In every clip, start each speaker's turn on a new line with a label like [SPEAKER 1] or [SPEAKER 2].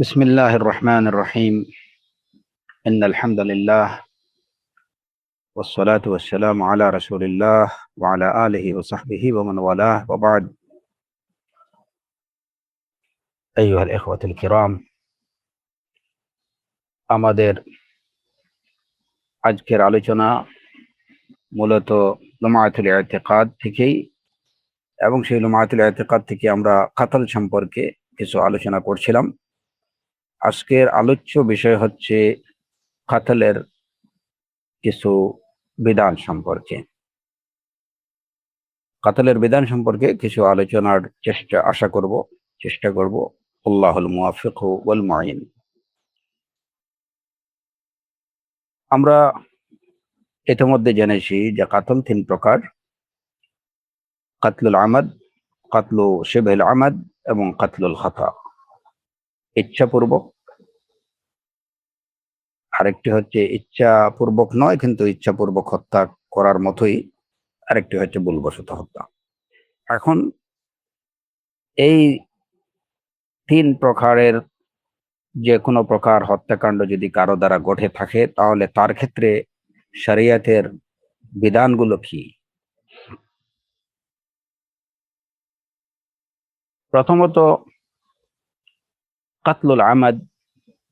[SPEAKER 1] بسم الله الرحمن الرحيم إن الحمد لله والصلاة والسلام على رسول الله وعلى آله وصحبه ومن والاه وبعد أيها الإخوة الكرام আমাদের আজকের আলোচনা মূলত লুমায়াতুল ইতিকাদ থেকেই এবং সেই লুমায়াতুল ইতিকাদ থেকে আমরা কাতল সম্পর্কে কিছু আলোচনা করছিলাম। আজকের আলোচ্য বিষয় হচ্ছে কাতলের কিছু বিধান সম্পর্কে। কাতলের বিধান সম্পর্কে কিছু আলোচনার চেষ্টা করব। আল্লাহুল মুওয়াফিক ওয়াল মুঈন। আমরা ইতিমধ্যে জেনেছি যে কাতল তিন প্রকার: কাতলুল আমাদ, কাতলু শিবহুল আমাদ এবং কাতলুল খাতা। ইচ্ছাপূর্বক, আরেকটি হচ্ছে ইচ্ছাপূর্বক নয় কিন্তু ইচ্ছাপূর্বক হত্যা করার মতোই, আরেকটি হচ্ছে ভুলবশত হত্যা। এখন এই তিন প্রকারের যে কোনো প্রকার হত্যাকাণ্ড যদি কারো দ্বারা ঘটে থাকে তাহলে তার ক্ষেত্রে শরীয়তের বিধানগুলো কি? প্রথমত, কাতলুল আমাদ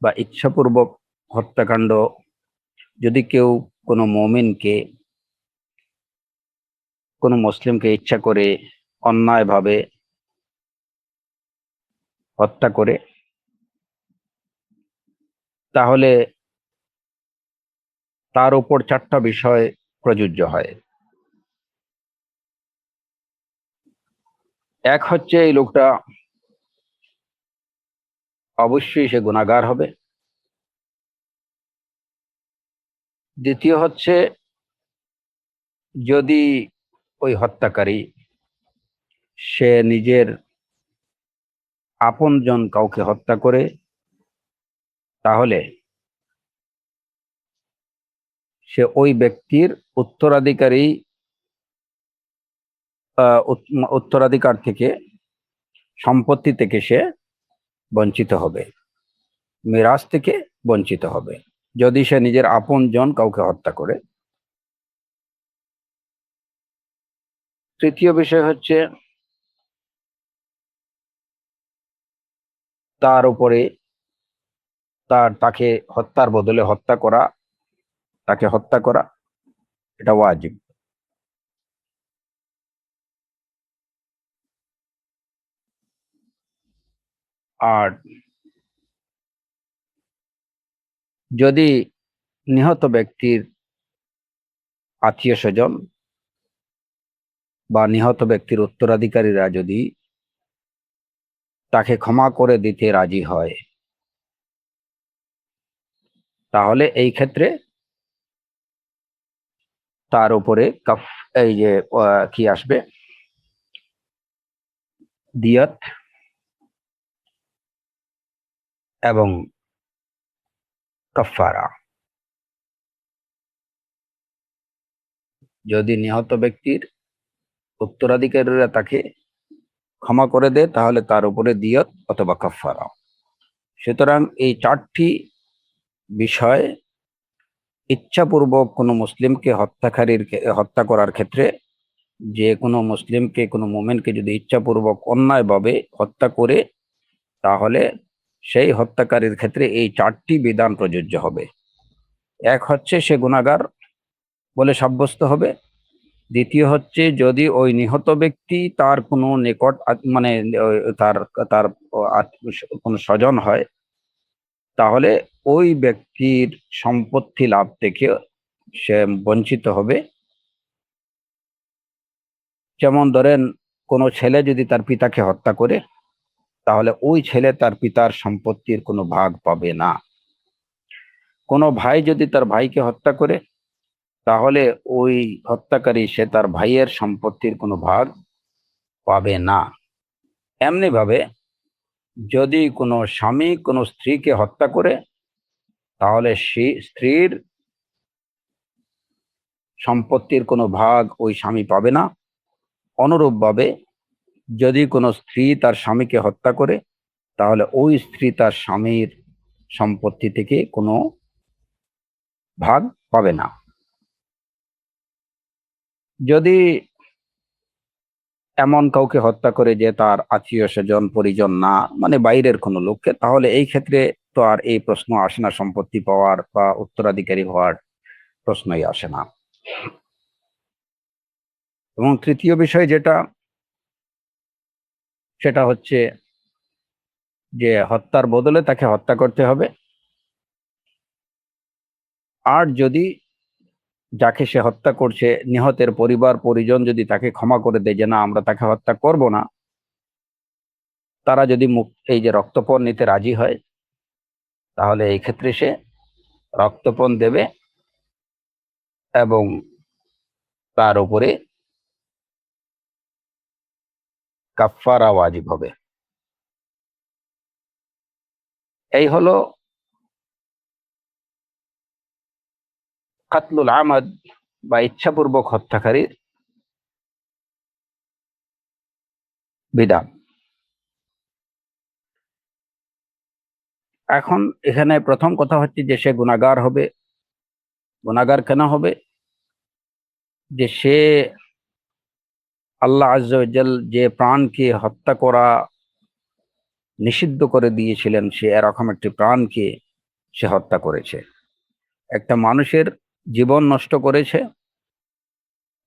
[SPEAKER 1] বা ইচ্ছাপূর্বক হত্যাকাণ্ড, যদি কেউ কোনো মুমিনকে, কোনো মুসলিমকে ইচ্ছা করে অন্যায়ভাবে হত্যা করে, তাহলে তার উপর চারটা বিষয় প্রযোজ্য হয়। এক হচ্ছে এই লোকটা অবশ্যই সে গুনাহগার হবে। দ্বিতীয় হচ্ছে, যদি ওই হত্যাকারী সে নিজের আপনজন কাউকে হত্যা করে, তাহলে সে ওই ব্যক্তির উত্তরাধিকার থেকে, সম্পত্তি থেকে সে বঞ্চিত হবে, মিরাস থেকে বঞ্চিত হবে, যদি সে নিজের আপনজন কাউকে হত্যা করে। তৃতীয় বিষয় হচ্ছে, তার উপরে তাকে হত্যার বদলে তাকে হত্যা করা এটা ওয়াজিব। আর যদি নিহত ব্যক্তির আত্মীয় স্বজন বা নিহত ব্যক্তির উত্তরাধিকারীরা যদি তাকে ক্ষমা করে দিতে রাজি হয়, তাহলে এই ক্ষেত্রে তার উপরে এই যে কি আসবে, দিয়ত এবং কাফারা। যদি নিহত ব্যক্তির উত্তরাধিকারীরা তাকে ক্ষমা করে দেয় তাহলে তার উপরে দিয়ত অথবা কাফারা। সুতরাং এই চারটি বিষয় ইচ্ছাপূর্বক কোনো মুসলিমকে হত্যা করার ক্ষেত্রে, যে কোনো মুসলিমকে, কোনো মুমিনকে যদি ইচ্ছাপূর্বক অন্যায়ভাবে হত্যা করে, তাহলে সেই হত্যাকারীর ক্ষেত্রে এই চারটি বিধান প্রযোজ্য হবে। এক হচ্ছে, সে গুনাহগার বলে সাব্যস্ত হবে। দ্বিতীয় হচ্ছে, যদি ওই নিহত ব্যক্তি তার কোনো নিকট মানে তার তার কোনো স্বজন হয়, তাহলে ওই ব্যক্তির সম্পত্তি লাভ থেকে সে বঞ্চিত হবে। যেমন ধরেন, কোনো ছেলে যদি তার পিতাকে হত্যা করে, তাহলে ওই ছেলে তার পিতার সম্পত্তির কোনো ভাগ পাবে না। কোনো ভাই যদি তার ভাইকে হত্যা করে, তাহলে ওই হত্যাকারী সে তার ভাইয়ের সম্পত্তির কোনো ভাগ পাবে না। এমনি ভাবে যদি কোনো স্বামী কোনো স্ত্রীকে হত্যা করে, তাহলে সেই স্ত্রীর সম্পত্তির কোনো ভাগ ওই স্বামী পাবে না। অনুরূপভাবে যদি কোনো স্ত্রী তার স্বামীকে হত্যা করে, তাহলে ওই স্ত্রী তার স্বামীর সম্পত্তি থেকে কোনো ভাগ পাবে না। যদি এমন কাউকে হত্যা করে যে তার আত্মীয় স্বজন পরিজন না, মানে বাইরের কোনো লোককে, তাহলে এই ক্ষেত্রে তো আর এই প্রশ্ন আসে না, সম্পত্তি পাওয়ার বা উত্তরাধিকারী হওয়ার প্রশ্নই আসে না। এবং তৃতীয় বিষয় যেটা, সেটা হচ্ছে যে হত্যার বদলে তাকে হত্যা করতে হবে। আর যদি যাকে সে হত্যা করছে, নিহতের পরিবার পরিজন যদি তাকে ক্ষমা করে দেয় যে না আমরা তাকে হত্যা করব না, তারা যদি এই যে রক্তপণ নিতে রাজি হয়, তাহলে এই ক্ষেত্রে সে রক্তপণ দেবে এবং তার উপরে কাফফারা ওয়াজিব হবে। এই হলো কাতলুল আমাদ বা ইচ্ছাপূর্বক হত্যাকারীর বিধান। এখন এখানে প্রথম কথা হচ্ছে যে সে গুনাহগার হবে। গুনাহগার কেন হবে? যে সে আল্লাহ আজ্জা ওয়া জাল যে প্রাণকে হত্যা করা নিষিদ্ধ করে দিয়েছিলেন, সে এরকম একটি প্রাণকে সে হত্যা করেছে, একটা মানুষের জীবন নষ্ট করেছে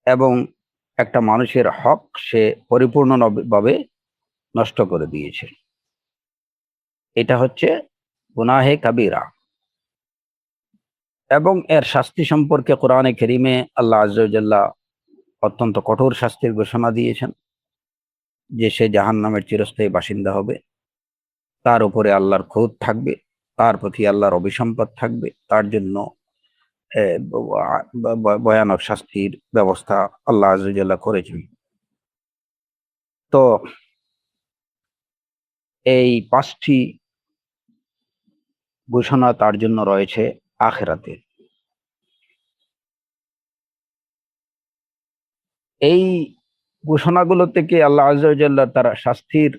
[SPEAKER 1] এবং একটা মানুষের হক সে পরিপূর্ণভাবে নষ্ট করে দিয়েছে। এটা হচ্ছে গুনাহে কাবীরা। এবং এর শাস্তি সম্পর্কে কোরআনে কারীমে আল্লাহ আজ্জা ওয়া জাল্লা অত্যন্ত কঠোর শাস্তির ঘোষণা দিয়েছেন, যে সে জাহান্নামের চিরস্থায়ী বাসিন্দা হবে, তার উপরে আল্লাহর ক্রোধ থাকবে, তার প্রতি আল্লাহর অভিসম্পাত থাকবে, তার জন্য ভয়ানক শাস্তির ব্যবস্থা আল্লাহ আজ্জা ওয়া জাল্লা করেছেন। তো এই 5টি ঘোষণা তার জন্য রয়েছে আখিরাতে। এই ঘোষণাগুলো থেকে আল্লাহ আজ্জা ওয়া জাল্লা তার শাস্তির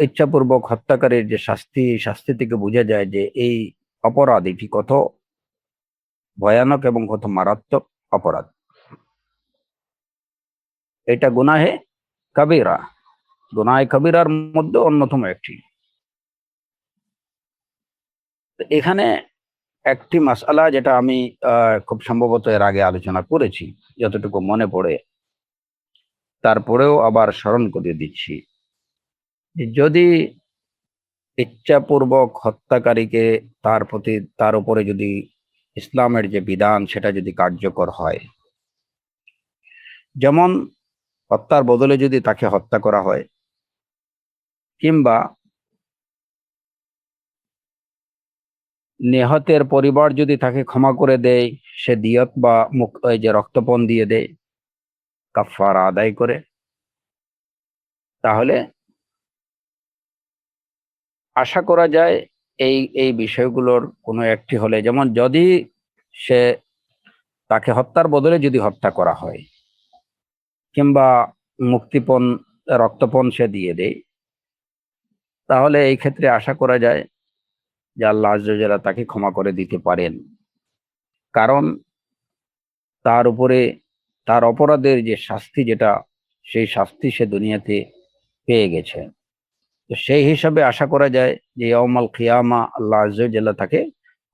[SPEAKER 1] ইচ্ছাপূর্বক হত্যাকারীর যে শাস্তি, শাস্তি থেকে বোঝা যায় যে এই অপরাধ এটি কত ভয়ানক এবং কত মারাত্মক অপরাধ। এটা গুনাহে কাবীরা, গুনাহে কাবীরার মধ্যে অন্যতম একটি। এখানে একটি মাসআলা যেটা আমি খুব সম্ভবত এর আগে আলোচনা করেছি, যতটুকু মনে পড়ে, তারপরেও আবার স্মরণ করিয়ে দিচ্ছি। যদি ইচ্ছাপূর্বক হত্যাকারীকে তার উপরে যদি ইসলামের যে বিধান সেটা যদি কার্যকর হয়, যেমন হত্যার বদলে যদি তাকে হত্যা করা হয়, কিংবা নিহতের পরিবার যদি তাকে ক্ষমা করে দেয়, সে দিয়ত বা ওই যে রক্তপণ দিয়ে দেয় কাফফারা আদায় করে, তাহলে আশা করা যায় এই এই বিষয়গুলোর কোনো একটি হলে, যেমন যদি সে তাকে হত্যার বদলে যদি হত্যা করা হয়, কিংবা মুক্তিপণ রক্তপণ সে দিয়ে দেয়, তাহলে এই ক্ষেত্রে আশা করা যায় যে আল্লাহ আজ্জা ওয়া জাল্লা তাকে ক্ষমা করে দিতে পারেন। কারণ তার উপরে তার অপরাধের যে শাস্তি, যেটা সেই শাস্তি সে দুনিয়াতে পেয়ে গেছে। তো সেই হিসাবে আশা করা যায় যে ইয়াউমাল কিয়ামা আল্লাহ আজ্জা ওয়া জাল্লা তাকে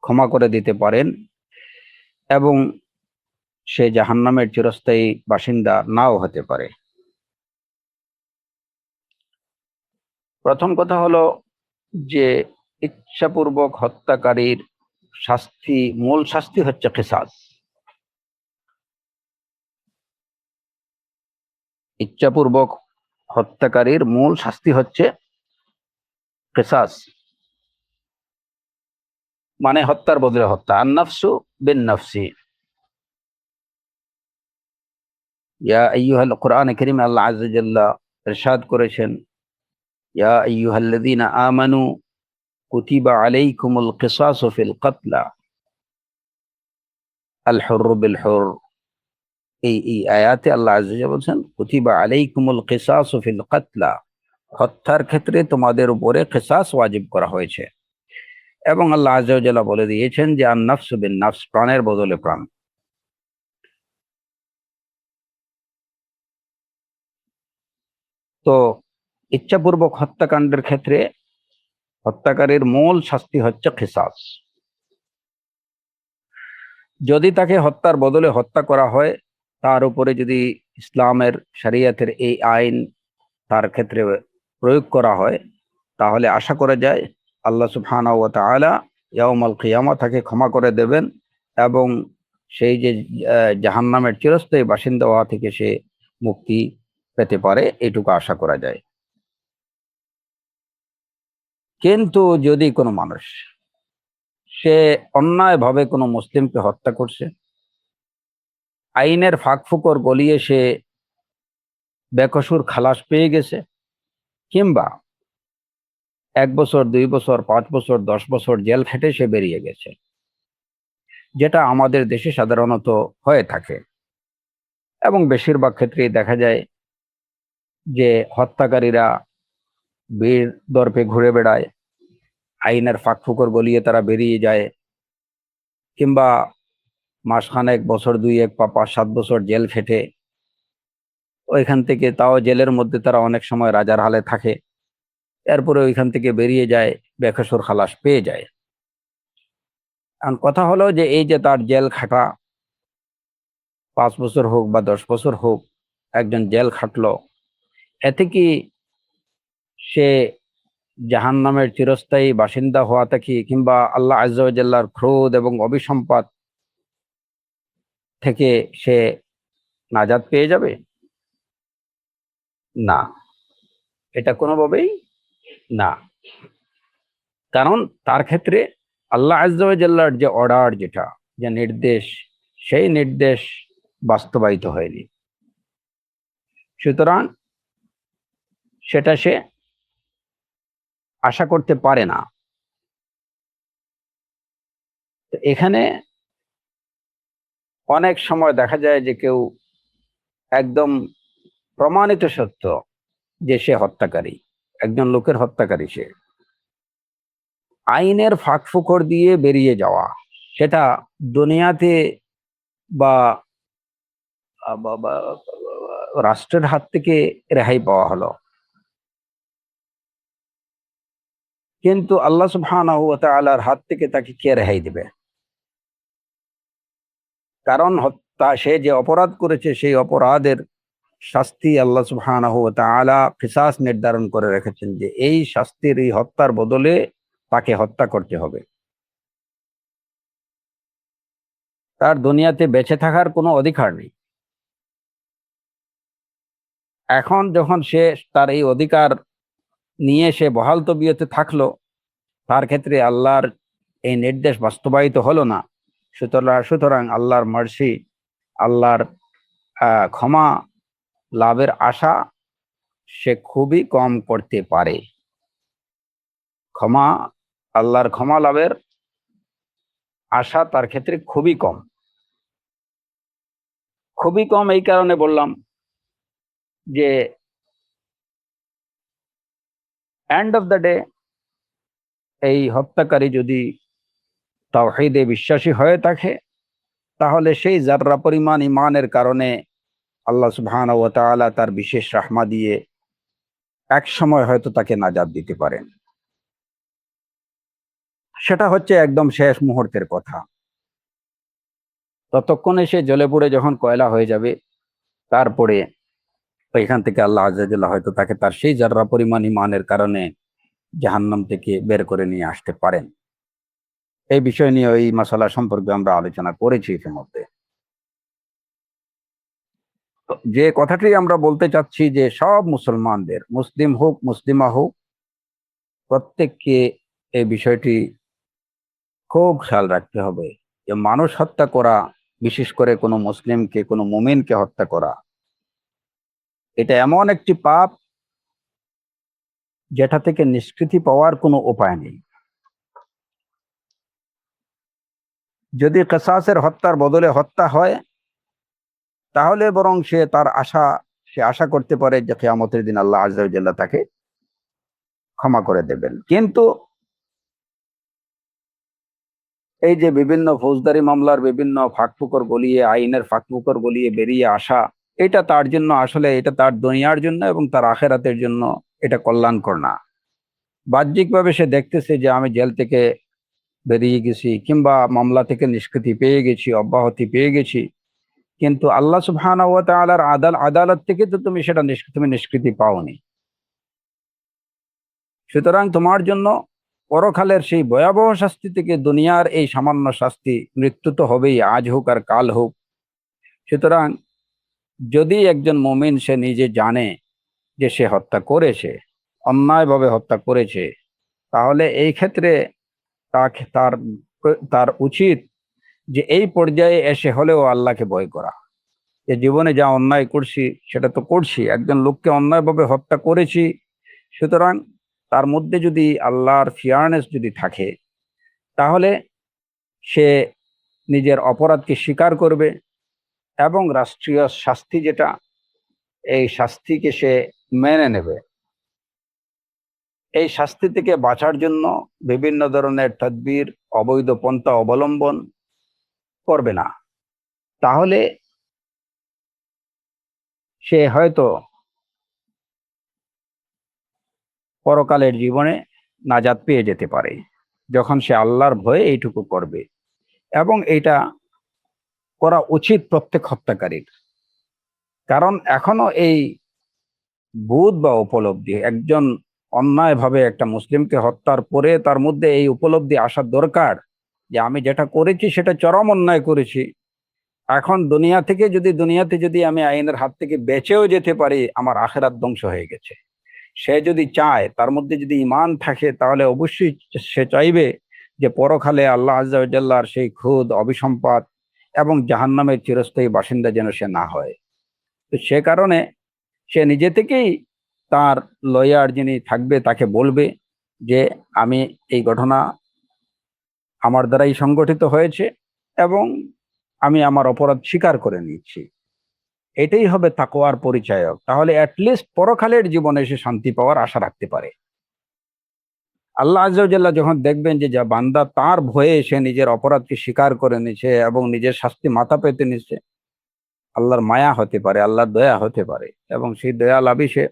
[SPEAKER 1] ক্ষমা করে দিতে পারেন এবং সে জাহান্নামের চিরস্থায়ী বাসিন্দা নাও হতে পারে। প্রথম কথা হলো যে ইচ্ছাপূর্বক হত্যাকারীর শাস্তি, মূল শাস্তি হচ্ছে কিসাস। ইচ্ছাপূর্বক হত্যাকারীর মূল শাস্তি হচ্ছে কিসাস, মানে হত্যার বদলে হত্যা। আন-নাফসু বিন-নাফসি। ইয়া আইয়ুহাল কোরআনে কারীমে আল্লাহ আযজা ওয়া জাল্লা ইরশাদ করেছেন, ইয়া আইয়ুহাল্লাযীনা আমানু কুতিবা আলাইকুমুল কিসাসু ফিল কাতলা আল হুররু বিল হুরর। এই আয়াতে আল্লাহ আযজা ওয়া জাল্লা বলছেন কুতিবা আলাইকুমুল কিসাসু ফিল কাতলা, হত্যার ক্ষেত্রে তোমাদের উপরে কিসাস ওয়াজিব করা হয়েছে, এবং আল্লাহ আযজা ওয়া জাল্লা বলে দিয়েছেন যে আন নাফসু বিন নাফস, প্রাণের বদলে প্রাণ। তো ইচ্ছাপূর্বক হত্যাকাণ্ডের ক্ষেত্রে হত্যাকারীর মূল শাস্তি হচ্ছে কিসাস। যদি তাকে হত্যার বদলে হত্যা করা হয়, তার উপরে যদি ইসলামের শরীয়তের এই আইন তার ক্ষেত্রে প্রয়োগ করা হয়, তাহলে আশা করা যায় আল্লাহ সুবহানাহু ওয়া তাআলা ইয়াউমাল কিয়ামা তাকে ক্ষমা করে দেবেন, এবং সেই যে জাহান্নামের চিরস্থায়ী বাসিন্দা হওয়া থেকে সে মুক্তি পেতে পারে, এটুকু আশা করা যায়। কিন্তু যদি কোনো মানুষ সে অন্যায়ভাবে কোনো মুসলিমকে হত্যা করছে, আইনের ফাঁকফোকর গলিয়ে সে বেকসুর খালাস পেয়ে গেছে, কিংবা 1 বছর 2 বছর 5 বছর 10 বছর জেল খেটে সে বেরিয়ে গেছে, যেটা আমাদের দেশে সাধারণত হয়ে থাকে, এবং বেশিরভাগ ক্ষেত্রেই দেখা যায় যে হত্যাকারীরা বীর দর্পে ঘুরে বেড়ায়, আইনের ফাঁকফোকর গলিয়ে তারা বেরিয়ে যায়, কিংবা মাসখানেক, বছর 2-1 বা 5-7 বছর জেল খেটে ওইখান থেকে, তাও জেলের মধ্যে তারা অনেক সময় রাজার হালে থাকে, এরপরে ওইখান থেকে বেরিয়ে যায়, বেকসুর খালাস পেয়ে যায়। এখন কথা হলো যে এই যে তার জেল খাটা 5 বছর হোক বা 10 বছর হোক, একজন জেল খাটলো, এতে কি সে জাহান্নামের চিরস্থায়ী বাসিন্দা হওয়া থেকে, কিংবা আল্লাহ আযজা ওয়া জাল্লার ক্রোধ এবং অভিসম্পাত থেকে সে নাজাত পেয়ে যাবে? না, এটা কোনোভাবেই না। কারণ তার ক্ষেত্রে আল্লাহ আযজা ওয়া জাল্লার যে অর্ডার, যেটা যে নির্দেশ, সেই নির্দেশ বাস্তবায়িত হয়নি, সুতরাং সেটা সে আশা করতে পারে না। তো এখানে অনেক সময় দেখা যায় যে কেউ একদম প্রমাণিত সত্য যে সে হত্যাকারী, একজন লোকের হত্যাকারী, সে আইনের ফাঁকফোকর দিয়ে বেরিয়ে যাওয়া, সেটা দুনিয়াতে বা বা- বা- রাষ্ট্রের হাত থেকে রেহাই পাওয়া হলো, কিন্তু আল্লাহ সুবহানাহু ওয়া তাআলার হাত থেকে তাকে কে রেহাই দিবে? কারণ হত্যা, সে যে অপরাধ করেছে সেই অপরাধের শাস্তি আল্লাহ সুবহানাহু ওয়া তাআলা কিসাস নির্ধারণ করে রেখেছেন, যে এই শাস্তির, এই হত্যার বদলে তাকে হত্যা করতে হবে। তার দুনিয়াতে বেঁচে থাকার কোনো অধিকার নেই। এখন যখন সে তার এই অধিকার নিয়ে সে বহাল তবিয়তে থাকলো, তার ক্ষেত্রে আল্লাহর এই নির্দেশ বাস্তবায়িত হলো না, সুতরাং আল্লাহর মার্সি, আল্লাহর ক্ষমা লাভের আশা সে খুবই কম করতে পারে। ক্ষমা, আল্লাহর ক্ষমা লাভের আশা তার ক্ষেত্রে খুবই কম। খুবই কম এই কারণে বললাম যে এন্ড অফ দ্য ডে এই হত্যাকারী যদি তাওহীদে বিশ্বাসী হয়ে থাকে, তাহলে সেই যাররা পরিমাণ ইমানের কারণে আল্লাহ সুবহানাহু ওয়া তাআলা তার বিশেষ রাহমা দিয়ে এক সময় হয়তো তাকে নাজাত দিতে পারেন। সেটা হচ্ছে একদম শেষ মুহূর্তের কথা। ততক্ষণে সে জ্বলে পুড়ে যখন কয়লা হয়ে যাবে, তারপরে ওইখান থেকে আল্লাহ আযজা ওয়া জাল্লা হয়তো তাকে তার সেই যাররা পরিমাণ ইমানের কারণে জাহান্নাম থেকে বের করে নিয়ে আসতে পারেন। এই বিষয় নিয়ে, এই মাসালা সম্পর্কে আমরা আলোচনা করেছি ইতিমধ্যে। তো যে কথাটি আমরা বলতে চাচ্ছি, যে সব মুসলমানদের, মুসলিম হোক মুসলিমা হোক, প্রত্যেককে এই বিষয়টি খুব খেয়াল রাখতে হবে যে মানুষ হত্যা করা, বিশেষ করে কোনো মুসলিমকে, কোনো মুমিনকে হত্যা করা, এটা এমন একটি পাপ যেটা থেকে নিষ্কৃতি পাওয়ার কোনো উপায় নেই। যদি কিসাসের হত্যার বদলে হত্যা হয়, তাহলে বরং সে আশা করতে পারে যে কিয়ামতের দিন আল্লাহ আযজা ওয়া জাল্লা তাকে ক্ষমা করে দেবেন। কিন্তু এই যে বিভিন্ন ফৌজদারি মামলার বিভিন্ন ফাঁকফোকর গলিয়ে, আইনের ফাঁকফোকর গলিয়ে বেরিয়ে আসা, এটা তার জন্য আসলে, এটা তার দুনিয়ার জন্য এবং তার আখেরাতের জন্য এটা কল্যাণকর না। বাহ্যিকভাবে সে দেখতেছে যে আমি জেল থেকে বেরিয়ে গেছি কিংবা মামলা থেকে নিষ্কৃতি পেয়ে গেছি, অব্যাহতি পেয়ে গেছি, কিন্তু আল্লাহ সুবহানাহু ওয়া তাআলার আদালত থেকে তো তুমি সেটা তুমি নিষ্কৃতি পাওনি। সুতরাং তোমার জন্য পরকালের সেই ভয়াবহ শাস্তি থেকে দুনিয়ার এই সামান্য শাস্তি, মৃত্যু তো হবেই, আজ হোক আর কাল হোক। সুতরাং যদি একজন মুমিন সে নিজে জানে যে সে হত্যা করেছে, অন্যায়ভাবে হত্যা করেছে, তাহলে এই ক্ষেত্রে তাকে তার তার উচিত যে এই পর্যায়ে এসে হলেও আল্লাহকে ভয় করা। যে জীবনে যা অন্যায় করছি সেটা তো করছি, একজন লোককে অন্যায়ভাবে হত্যা করেছি, সুতরাং তার মধ্যে যদি আল্লাহর ফিয়ারনেস যদি থাকে, তাহলে সে নিজের অপরাধকে স্বীকার করবে এবং রাষ্ট্রীয় শাস্তি যেটা, এই শাস্তিকে সে মেনে নেবে। এই শাস্তি থেকে বাঁচার জন্য বিভিন্ন ধরনের তদবির, অবৈধ পন্থা অবলম্বন করবে না। তাহলে সে হয়তো পরকালের জীবনে নাজাত পেয়ে যেতে পারে, যখন সে আল্লাহর ভয়ে এইটুকু করবে। এবং এটা করা উচিত প্রত্যেক হত্যাকারীর। কারণ এখনো এই বোধ বা উপলব্ধি, একজন অন্যায়ভাবে একটা মুসলিমকে হত্যার পরে তার মধ্যে এই উপলব্ধি আসা দরকার যে আমি যেটা করেছি সেটা চরম অন্যায় করেছি। এখন দুনিয়াতে যদি আমি আইনের হাত থেকে বেঁচেও যেতে পারি, আমার আখেরাত ধ্বংস হয়ে গেছে। সে যদি চায়, তার মধ্যে যদি ঈমান থাকে, তাহলে অবশ্যই সে চাইবে যে পরকালে আল্লাহ আযজা ওয়া জাল্লার সেই খুদ, অভিসম্পাত এবং জাহান্নামের চিরস্থায়ী বাসিন্দা যেন সে না হয়। তো সে কারণে সে নিজে থেকেই তার লয়ার যিনি থাকবে তাকে বলবে যে আমি এই ঘটনা আমার দ্বারাই সংগঠিত হয়েছে এবং আমি আমার অপরাধ স্বীকার করে নিচ্ছি। এটাই হবে তাকওয়ার পরিচায়ক। তাহলে অ্যাটলিস্ট পরকালের জীবনে সে শান্তি পাওয়ার আশা রাখতে পারে। আল্লাহ আযজা ওয়া জাল্লা যখন দেখবেন যে যা বান্দা তার ভয়ে সে নিজের অপরাধকে স্বীকার করে নিছে এবং নিজের শাস্তি মাথা পেতে নিচ্ছে, আল্লাহর মায়া হতে পারে, আল্লাহর দয়া হতে পারে এবং সেই দয়া লাভে সে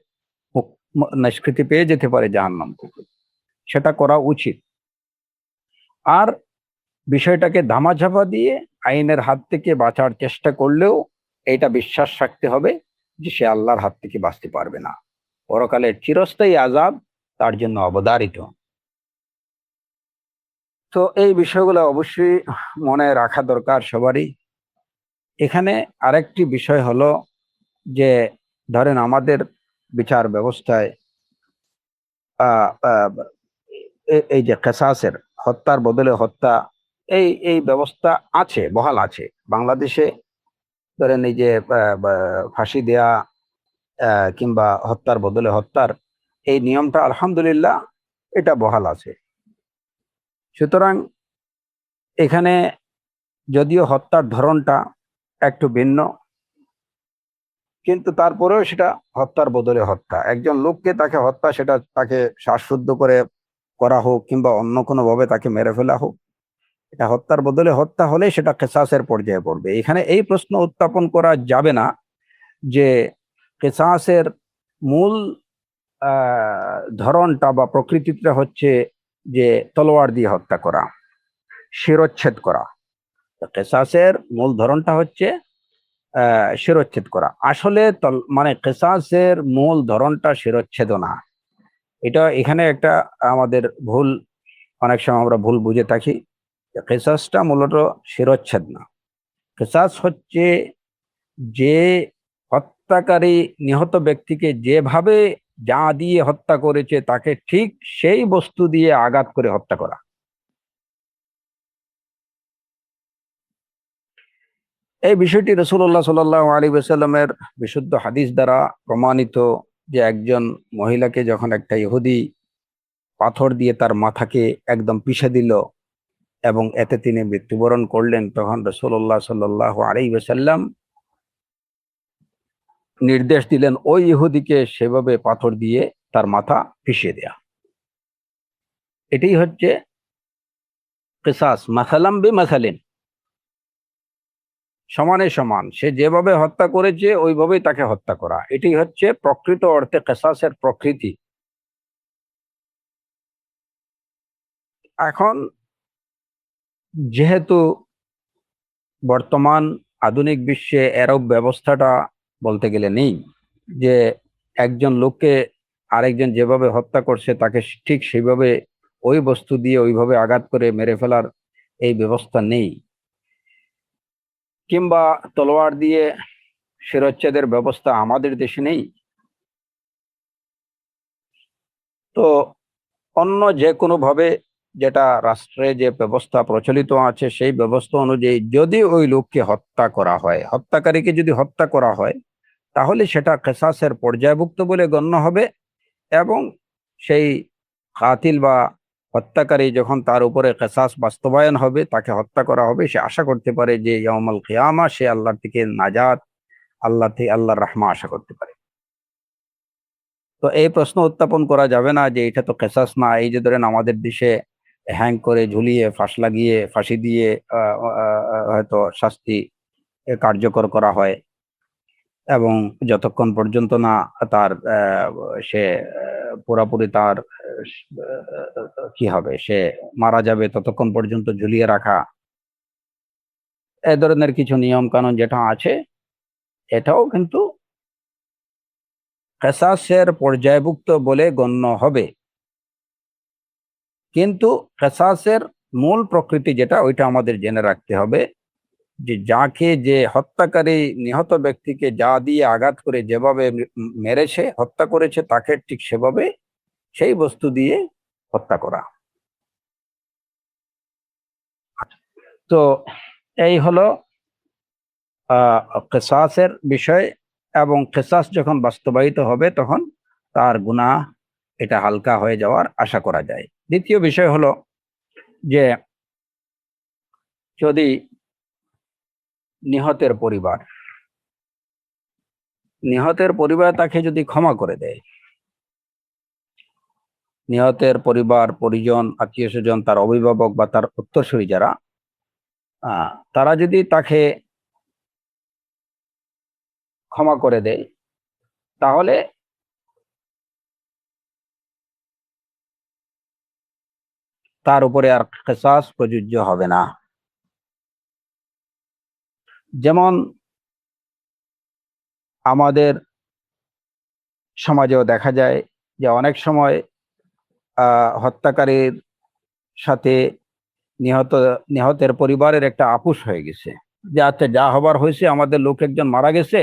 [SPEAKER 1] নিষ্কৃতি পেয়ে যেতে পারে জাহান্নাম থেকে। সেটা করা উচিত। আর বিষয়টাকে ধামাচাপা দিয়ে আইনের হাত থেকে বাঁচার চেষ্টা করলেও এটা বিশ্বাস রাখতে হবে যে সে আল্লাহর হাত থেকে বাঁচতে পারবে না। পরকালের চিরস্থায়ী আযাব তার জন্য অবধারিত। তো এই বিষয়গুলো অবশ্যই মনে রাখা দরকার সবারই। এখানে আরেকটি বিষয় হলো যে ধরেন আমাদের বিচার ব্যবস্থায় আহ আহ, এই যে কেসাসের, হত্যার বদলে হত্যা, এই ব্যবস্থা আছে, বহাল আছে বাংলাদেশে। ধরেন এই যে ফাঁসি দেয়া কিংবা হত্যার বদলে হত্যার এই নিয়মটা আলহামদুলিল্লাহ এটা বহাল আছে। সুতরাং এখানে যদিও হত্যার ধরনটা একটু ভিন্ন, কিন্তু তারপরেও সেটা হত্যার বদলে হত্যা। একজন লোককে তাকে হত্যা, সেটা তাকে শ্বাসরুদ্ধ করে করা হোক কিংবা অন্য কোনো ভাবে তাকে মেরে ফেলা হোক, এটা হত্যার বদলে হত্যা হলে সেটা কেসাসের পর্যায়ে পড়বে। এখানে এই প্রশ্ন উত্থাপন করা যাবে না যে কেসাসের মূল ধরনটা বা প্রকৃতিটা হচ্ছে যে তলোয়ার দিয়ে হত্যা করা, শিরচ্ছেদ করা। কেসাসের মূল ধরনটা হচ্ছে শিরচ্ছেদ করা। আসলে মানে কেসাসের মূল ধরনটা শিরচ্ছেদ না। এটা এখানে একটা আমাদের ভুল, অনেক সময় আমরা ভুল বুঝে থাকি। কেসাসটা মূলত শিরচ্ছেদ না। কেসাস হচ্ছে যে হত্যাকারী নিহত ব্যক্তিকে যেভাবে যা দিয়ে হত্যা করেছে তাকে ঠিক সেই বস্তু দিয়ে আঘাত করে হত্যা করা। এই বিষয়টি রাসূলুল্লাহ সাল্লাল্লাহু আলাইহি ওয়াসাল্লামের বিশুদ্ধ হাদিস দ্বারা প্রমাণিত যে একজন মহিলাকে যখন একটা ইহুদি পাথর দিয়ে তার মাথাকে একদম পিষে দিল এবং এতে তিনি মৃত্যুবরণ করলেন, তখন রাসূলুল্লাহ সাল্লাল্লাহু আলাইহি ওয়াসাল্লাম নির্দেশ দিলেন ওই ইহুদিকে সেভাবে পাথর দিয়ে তার মাথা পিষিয়ে দেয়া। এটাই হচ্ছে কিসাস, মাসালাম বি মাসালিন, সমানে সমান, সে যেভাবে হত্যা করেছে ওইভাবেই তাকে হত্যা করা, এটি হচ্ছে প্রকৃত অর্থে কিসাসের প্রকৃতি। এখন যেহেতু বর্তমান আধুনিক বিশ্বে এরূপ ব্যবস্থাটা বলতে গেলে নেই, যে একজন লোককে আরেকজন যেভাবে হত্যা করছে তাকে ঠিক সেইভাবে ওই বস্তু দিয়ে ওইভাবে আঘাত করে মেরে ফেলার এই ব্যবস্থা নেই, কিংবা তলোয়ার দিয়ে শিরচ্ছেদের ব্যবস্থা আমাদের দেশে নেই। তো অন্য যে কোনো ভাবে যেটা রাষ্ট্রে যে ব্যবস্থা প্রচলিত আছে সেই ব্যবস্থা অনুযায়ী যদি ওই লোককে হত্যা করা হয়, হত্যাকারীকে যদি হত্যা করা হয়, তাহলে সেটা কিসাসের পর্যায়ভুক্ত বলে গণ্য হবে। এবং সেই কাতিল বা হত্যাকারী যখন তার উপরে কিসাস বাস্তবায়ন হবে, তাকে হত্যা করা হবে, সে আশা করতে পারে যে ইয়াউমুল কিয়ামা সে আল্লাহর থেকে নাজাত, আল্লাহর রাহমা আশা করতে পারে। তো এই প্রশ্ন উত্থাপন করা যাবে না যে এটা তো কিসাস না, এই যে ধরেন আমাদের দেশে হ্যাং করে ঝুলিয়ে ফাঁস লাগিয়ে ফাঁসি দিয়ে হয়তো শাস্তি কার্যকর করা হয়, এবং যতক্ষণ পর্যন্ত না তার সে পুরাপুরি তার কি হবে, সে মারা যাবে ততক্ষণ পর্যন্ত ঝুলিয়ে রাখা, এ ধরনের কিছু নিয়ম কানুন যেটা আছে, এটাও কিন্তু কিসাসের পর্যায়ভুক্ত বলে গণ্য হবে। কিন্তু কিসাসের মূল প্রকৃতি যেটা, ওইটা আমাদের জেনে রাখতে হবে, যে যাকে যে হত্যাকারী নিহত ব্যক্তিকে যা দিয়ে আঘাত করে যেভাবে মেরেছে হত্যা করেছে, তাকে ঠিক সেভাবে সেই বস্তু দিয়ে হত্যা করা। তো এই হলো কিসাসের বিষয়, এবং কিসাস যখন বাস্তবায়িত হবে তখন তার গুনাহ এটা হালকা হয়ে যাওয়ার আশা করা যায়। দ্বিতীয় বিষয় হলো যে যদি নিহতের পরিবার তাকে যদি ক্ষমা করে দেয়, নিহতের পরিবার পরিজন আত্মীয় স্বজন তার অভিভাবক বা তার উত্তরসূরি যারা, তারা যদি তাকে ক্ষমা করে দেয়, তাহলে তার উপরে আর কিসাস প্রযোজ্য হবে না। যেমন আমাদের সমাজেও দেখা যায় যে অনেক সময় হত্যাকারীর সাথে নিহতের পরিবারের একটা আপোষ হয়ে গেছে, যে আচ্ছা যা হবার হয়েছে, আমাদের লোক একজন মারা গেছে,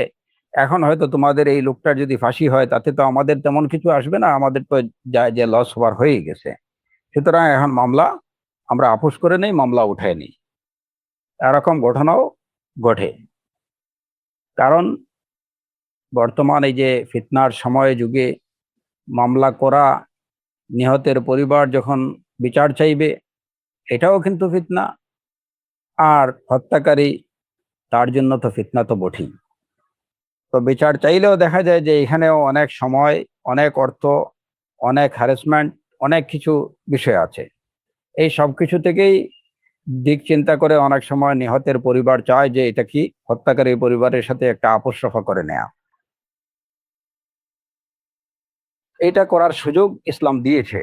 [SPEAKER 1] এখন হয়তো তোমাদের এই লোকটার যদি ফাঁসি হয় তাতে তো আমাদের তেমন কিছু আসবে না, আমাদের তো যা যে লস হবার হয়ে গেছে, সুতরাং এখন মামলা আমরা আপোষ করে নেই, মামলা উঠায় নিই। এরকম ঘটনাও ঘটে। কারণ বর্তমান এই যে ফিতনার সময় যুগে মামলা করা, নিহতের পরিবার যখন বিচার চাইবে, এটাও কিন্তু ফিতনা, আর হত্যাকারী তার জন্য তো ফিতনা তো বটেই। তো বিচার চাইলেও দেখা যায় যে এখানেও অনেক সময়, অনেক অর্থ, অনেক হ্যারাসমেন্ট, অনেক কিছু বিষয় আছে। এই সব কিছু থেকেই দিক চিন্তা করে অনেক সময় নিহতের পরিবার চায় যে এটা কি হত্যাকারী পরিবারের সাথে একটা আপোষ রফা করে নেয়া। এটা করার সুযোগ ইসলাম দিয়েছে।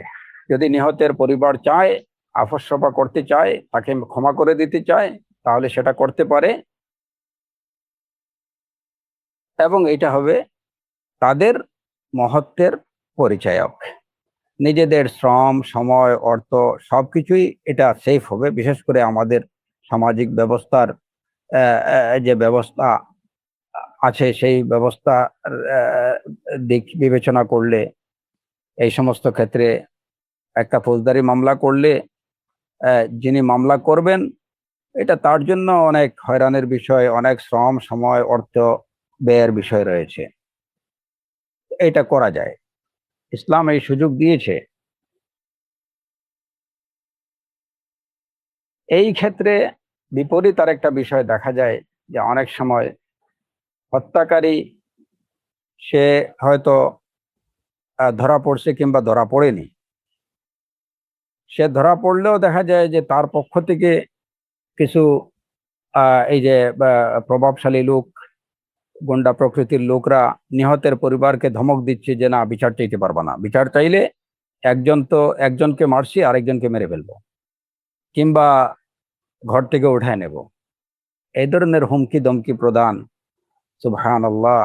[SPEAKER 1] যদি নিহতের পরিবার চায়, আপোষ রফা করতে চায়, তাকে ক্ষমা করে দিতে চায়, তাহলে সেটা করতে পারে, এবং এটা হবে তাদের মহত্বের পরিচায়ক। নিজেদের শ্রম, সময়, অর্থ সবকিছুই এটা সেফ হবে। বিশেষ করে আমাদের সামাজিক ব্যবস্থার যে ব্যবস্থা আছে, সেই ব্যবস্থা দিক বিবেচনা করলে এই সমস্ত ক্ষেত্রে একটা ফৌজদারি মামলা করলে যিনি মামলা করবেন, এটা তার জন্য অনেক হয়রানির বিষয়, অনেক শ্রম, সময়, অর্থ ব্যয়ের বিষয় রয়েছে। এটা করা যায়, ইসলাম এই সুযোগ দিয়েছে। এই ক্ষেত্রে বিপরীত আরেকটা বিষয় দেখা যায়, যে অনেক সময় হত্যাকারী সে হয়তো ধরা পড়ছে কিংবা ধরা পড়েনি, সে ধরা পড়লেও দেখা যায় যে তার পক্ষ থেকে কিছু এই যে প্রভাবশালী লোক, গুন্ডা প্রকৃতির লোকরা নিহতের পরিবারকে ধমক দিচ্ছে যে না, বিচার চাইতে পারবা না, বিচার চাইলে একজনকে মারছি আরেকজনকে মেরে ফেলবো, কিংবা ঘর থেকে উঠায় নেব, এই ধরনের হুমকি দমকি প্রদান। সুবহানাল্লাহ।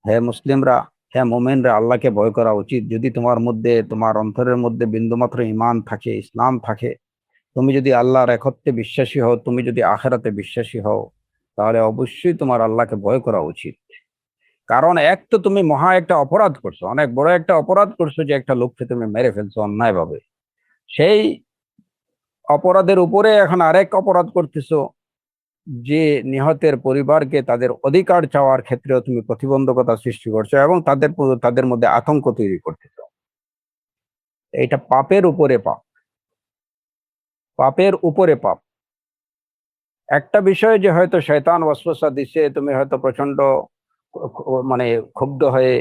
[SPEAKER 1] হে মুসলিমরা, হে মোমেনরা, আল্লাহকে ভয় করা উচিত। যদি তোমার মধ্যে, তোমার অন্তরের মধ্যে বিন্দুমাত্র ঈমান থাকে, ইসলাম থাকে, তুমি যদি আল্লাহর একত্বে বিশ্বাসী হও, তুমি যদি আখেরাতে বিশ্বাসী হও, তাহলে অবশ্যই তোমার আল্লাহকে ভয় করা উচিত। কারণ এক তো তুমি মহা একটা অপরাধ করছো, অনেক বড় একটা অপরাধ করছো, যে একটা লোককে তুমি মেরে ফেলছো অন্যায়ভাবে। সেই অপরাধের উপরে এখন আরেক অপরাধ করতেছো, যে নিহতের পরিবারকে তাদের অধিকার চাওয়ার ক্ষেত্রেও তুমি প্রতিবন্ধকতা সৃষ্টি করছো এবং তাদের মধ্যে আতঙ্ক তৈরি করতেছো। এটা পাপের উপরে পাপ, পাপের উপরে পাপ। একটা বিষয় যে হয়তো শয়তান ওয়াসওয়াসা দিচ্ছে, তুমি হয়তো প্রচন্ড মানে ক্ষুব্ধ হয়ে,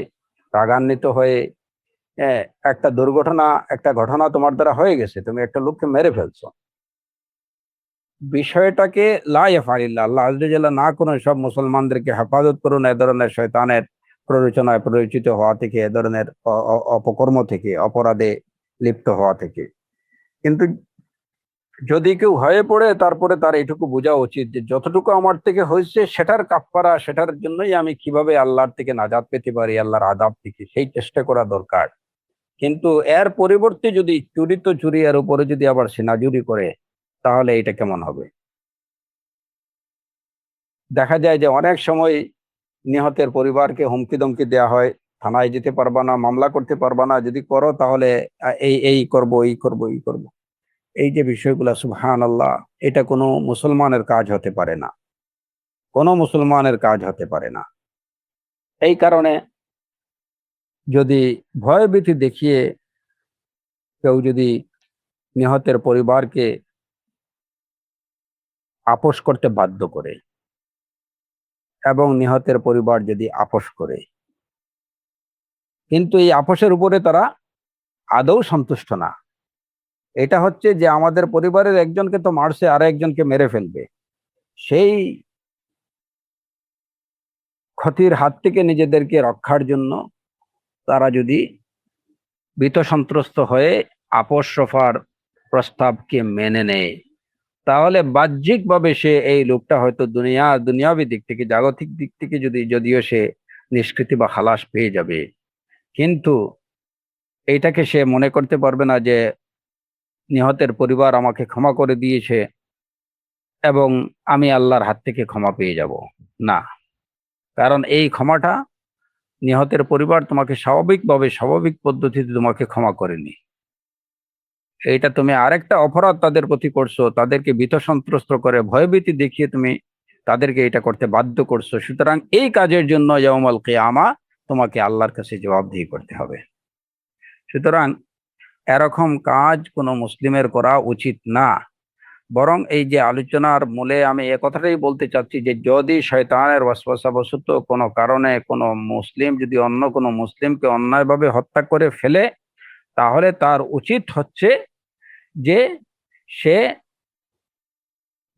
[SPEAKER 1] রাগান্বিত হয়ে, হ্যাঁ, একটা ঘটনা তোমার দ্বারা হয়ে গেছে, তুমি একটা লোককে মেরে ফেলছো। বিষয়টাকে লা ইয়াফআলিল্লাহ, আল্লাহ আযza ওয়া জাল্লা না কোনো সব মুসলমানদেরকে হেফাজত করুন এ ধরনের শয়তানের প্ররোচনায় পরিচিত হওয়া থেকে, এ ধরনের অপকর্ম থেকে, অপরাধে লিপ্ত হওয়া থেকে। কিন্তু যদি কেউ হয়ে পড়ে, তারপরে তার এটুকু বোঝা উচিত যে যতটুকু আমার থেকে হয়েছে সেটার কাফফারা, সেটার জন্যই আমি কিভাবে আল্লাহর থেকে নাজাত পেতে পারি, আল্লাহর আযাব থেকে, সেই চেষ্টা করা দরকার। কিন্তু এর পরিবর্তে যদি চুরি এর উপরে যদি আবার সিনাজুরি করে, তাহলে এটা কেমন হবে? দেখা যায় যে অনেক সময় নিহতের পরিবারকে হুমকি দমকি দেওয়া হয়, থানায় যেতে পারবা না, মামলা করতে পারবা না, যদি করো তাহলে এই এই করব, এই করব, এই করব। এই যে বিষয়গুলো, সুবহানাল্লাহ, এটা কোনো মুসলমানের কাজ হতে পারে না, কোনো মুসলমানের কাজ হতে পারে না। এই কারণে যদি ভয়ভীতি দেখিয়ে কেউ যদি নিহতের পরিবারকে আপোস করতে বাধ্য করে, এবং নিহতের পরিবার যদি আপোস করে, কিন্তু এই আপোসের উপরে তারা আদৌ সন্তুষ্ট না, এটা হচ্ছে যে আমাদের পরিবারের একজনকে তো মারছে, আর একজনকে মেরে ফেলবে, সেই ক্ষতির হাত থেকে নিজেদেরকে রক্ষার জন্য তারা যদি ভীত সন্ত্রস্ত হয়ে আপোস রফার প্রস্তাবকে মেনে নেয়, তাহলে বাহ্যিকভাবে সে, এই লোকটা হয়তো দুনিয়াবী দিক থেকে, জাগতিক দিক থেকে যদিও সে নিষ্কৃতি বা খালাস পেয়ে যাবে, কিন্তু এইটাকে সে মনে করতে পারবে না যে নিহতের পরিবার আমাকে ক্ষমা করে দিয়েছে এবং আমি আল্লাহর হাত থেকে ক্ষমা পেয়ে যাব। না, কারণ এই ক্ষমাটা নিহতের পরিবার তোমাকে স্বাভাবিক পদ্ধতিতে তোমাকে ক্ষমা করেনি। এইটা তুমি আরেকটা অপরাধ তাদের প্রতি করছো, তাদেরকে ভীত সন্ত্রস্ত করে, ভয়ভীতি দেখিয়ে তুমি তাদেরকে এটা করতে বাধ্য করছো। সুতরাং এই কাজের জন্য ইয়াউমাল কিয়ামা তোমাকে আল্লাহর কাছে জবাবদিহি করতে হবে। সুতরাং এরকম কাজ কোনো মুসলিমের করা উচিত না। বরং এই যে আলোচনার মূলে আমি এ কথাটাই বলতে চাচ্ছি যে যদি শয়তানের ওয়াসওয়াসাবশত কোনো কারণে কোনো মুসলিম যদি অন্য কোনো মুসলিমকে অন্যায়ভাবে হত্যা করে ফেলে, তাহলে তার উচিত হচ্ছে যে সে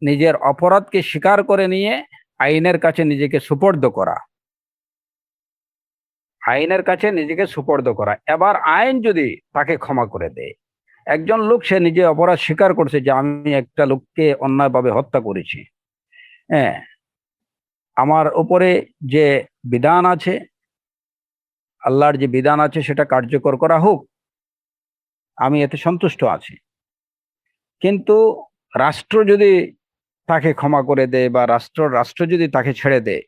[SPEAKER 1] নিজের অপরাধকে স্বীকার করে নিয়ে আইনের কাছে নিজেকে সুপর্দ করা, আইনের কাছে নিজেকে সুপর্দ করা। এবার আইন যদি তাকে ক্ষমা করে দেয়, একজন লোক সে নিজে অপরাধ স্বীকার করছে যে আমি একটা লোককে অন্যায়ভাবে হত্যা করেছি, হ্যাঁ, আমার উপরে যে বিধান আছে, আল্লাহর যে বিধান আছে সেটা কার্যকর করা হোক, আমি এতে সন্তুষ্ট আছি। কিন্তু রাষ্ট্র যদি তাকে ক্ষমা করে দেয় বা রাষ্ট্র যদি তাকে ছেড়ে দেয়,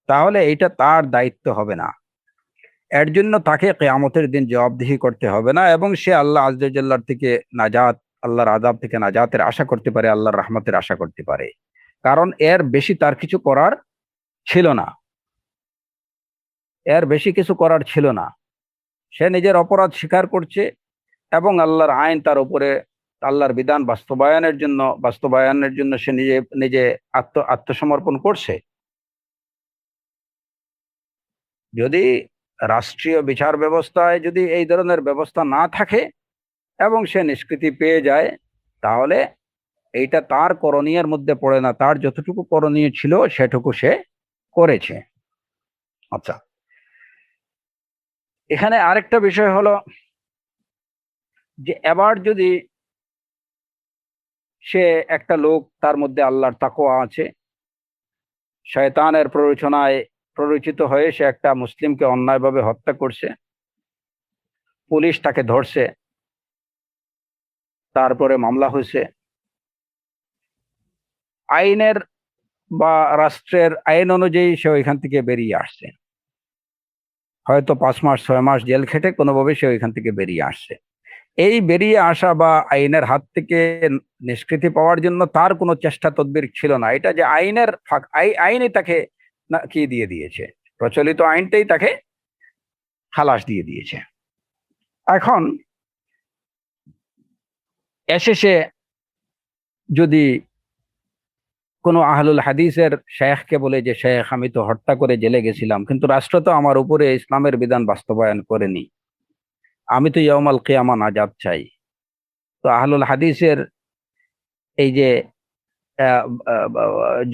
[SPEAKER 1] তাহলে এটা তার দায়িত্ব হবে না। এর জন্য তাকে কিয়ামতের দিন জবাবদিহি করতে হবে না, এবং সে আল্লাহ আযজা ওয়া জাল্লার থেকে নাজাত, আল্লাহর আযাব থেকে নাজাতের আশা করতে পারে, আল্লাহর রহমতের আশা করতে পারে। কারণ এর বেশি তার কিছু করার ছিল না, এর বেশি কিছু করার ছিল না। সে নিজের অপরাধ স্বীকার করছে এবং আল্লাহর আইন তার উপরে, আল্লাহর বিধান বাস্তবায়নের জন্য সে নিজে নিজে আত্মসমর্পণ করছে। যদি রাষ্ট্রীয় বিচার ব্যবস্থায় যদি এই ধরনের ব্যবস্থা না থাকে এবং সে নিষ্কৃতি পেয়ে যায়, তাহলে এইটা তার করণীয়ের মধ্যে পড়ে না, তার যতটুকু করণীয় ছিল সেটুকু সে করেছে। আচ্ছা, এখানে আরেকটা বিষয় হলো যে এবার যদি সে একটা লোক, তার মধ্যে আল্লাহর তাকওয়া আছে, শয়তানের প্ররোচনায় প্ররোচিত হয়ে সে একটা মুসলিমকে অন্যায়ভাবে হত্যা করছে, পুলিশ তাকে ধরছে, তারপরে মামলা হয়েছে, আইনের বা রাষ্ট্রের আইন অনুযায়ী সে ওইখান থেকে বেরিয়ে আসছে, হয়তো 5 মাস 6 মাস জেল খেটে কোনোভাবে সে ওইখান থেকে বেরিয়ে আসছে। এই বেরিয়ে আসা বা আইনের হাত থেকে নিষ্কৃতি পাওয়ার জন্য তার কোনো চেষ্টা তদবির ছিল না, এটা যে আইনের আইনে তাকে কি দিয়ে দিয়েছে, প্রচলিত আইনটাই তাকে খালাস দিয়ে দিয়েছে। এখন এসে সে যদি কোনো আহলুল হাদিসের শেখকে বলে যে শেখ, আমি তো হত্যা করে জেলে গেছিলাম, কিন্তু রাষ্ট্র তো আমার উপরে ইসলামের বিধান বাস্তবায়ন করেনি, আমি তো ইয়াউমাল কিয়ামা নাজাত চাই। তো আহলুল হাদিসের এই যে আহ,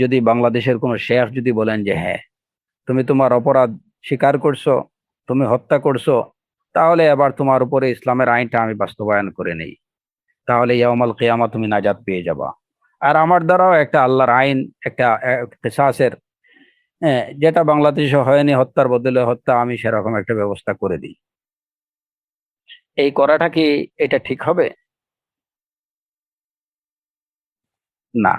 [SPEAKER 1] যদি বাংলাদেশের কোনো শেখ যদি বলেন যে হ্যাঁ, তুমি তোমার অপরাধ স্বীকার করছো, তুমি হত্যা করছো, তাহলে এবার তোমার উপরে ইসলামের আইনটা আমি বাস্তবায়ন করে নেই, তাহলে ইয়াউমাল কিয়ামা তুমি নাজাত পেয়ে যাবা। আর আমার দ্বারাও একটা আল্লাহর আইন, একটা কিসাসের, যেটা বাংলাদেশে হয়নি, হত্যার বদলে হত্যা, আমি সেরকম একটা ব্যবস্থা করে দিই। এই করাটা কি এটা ঠিক হবে? না,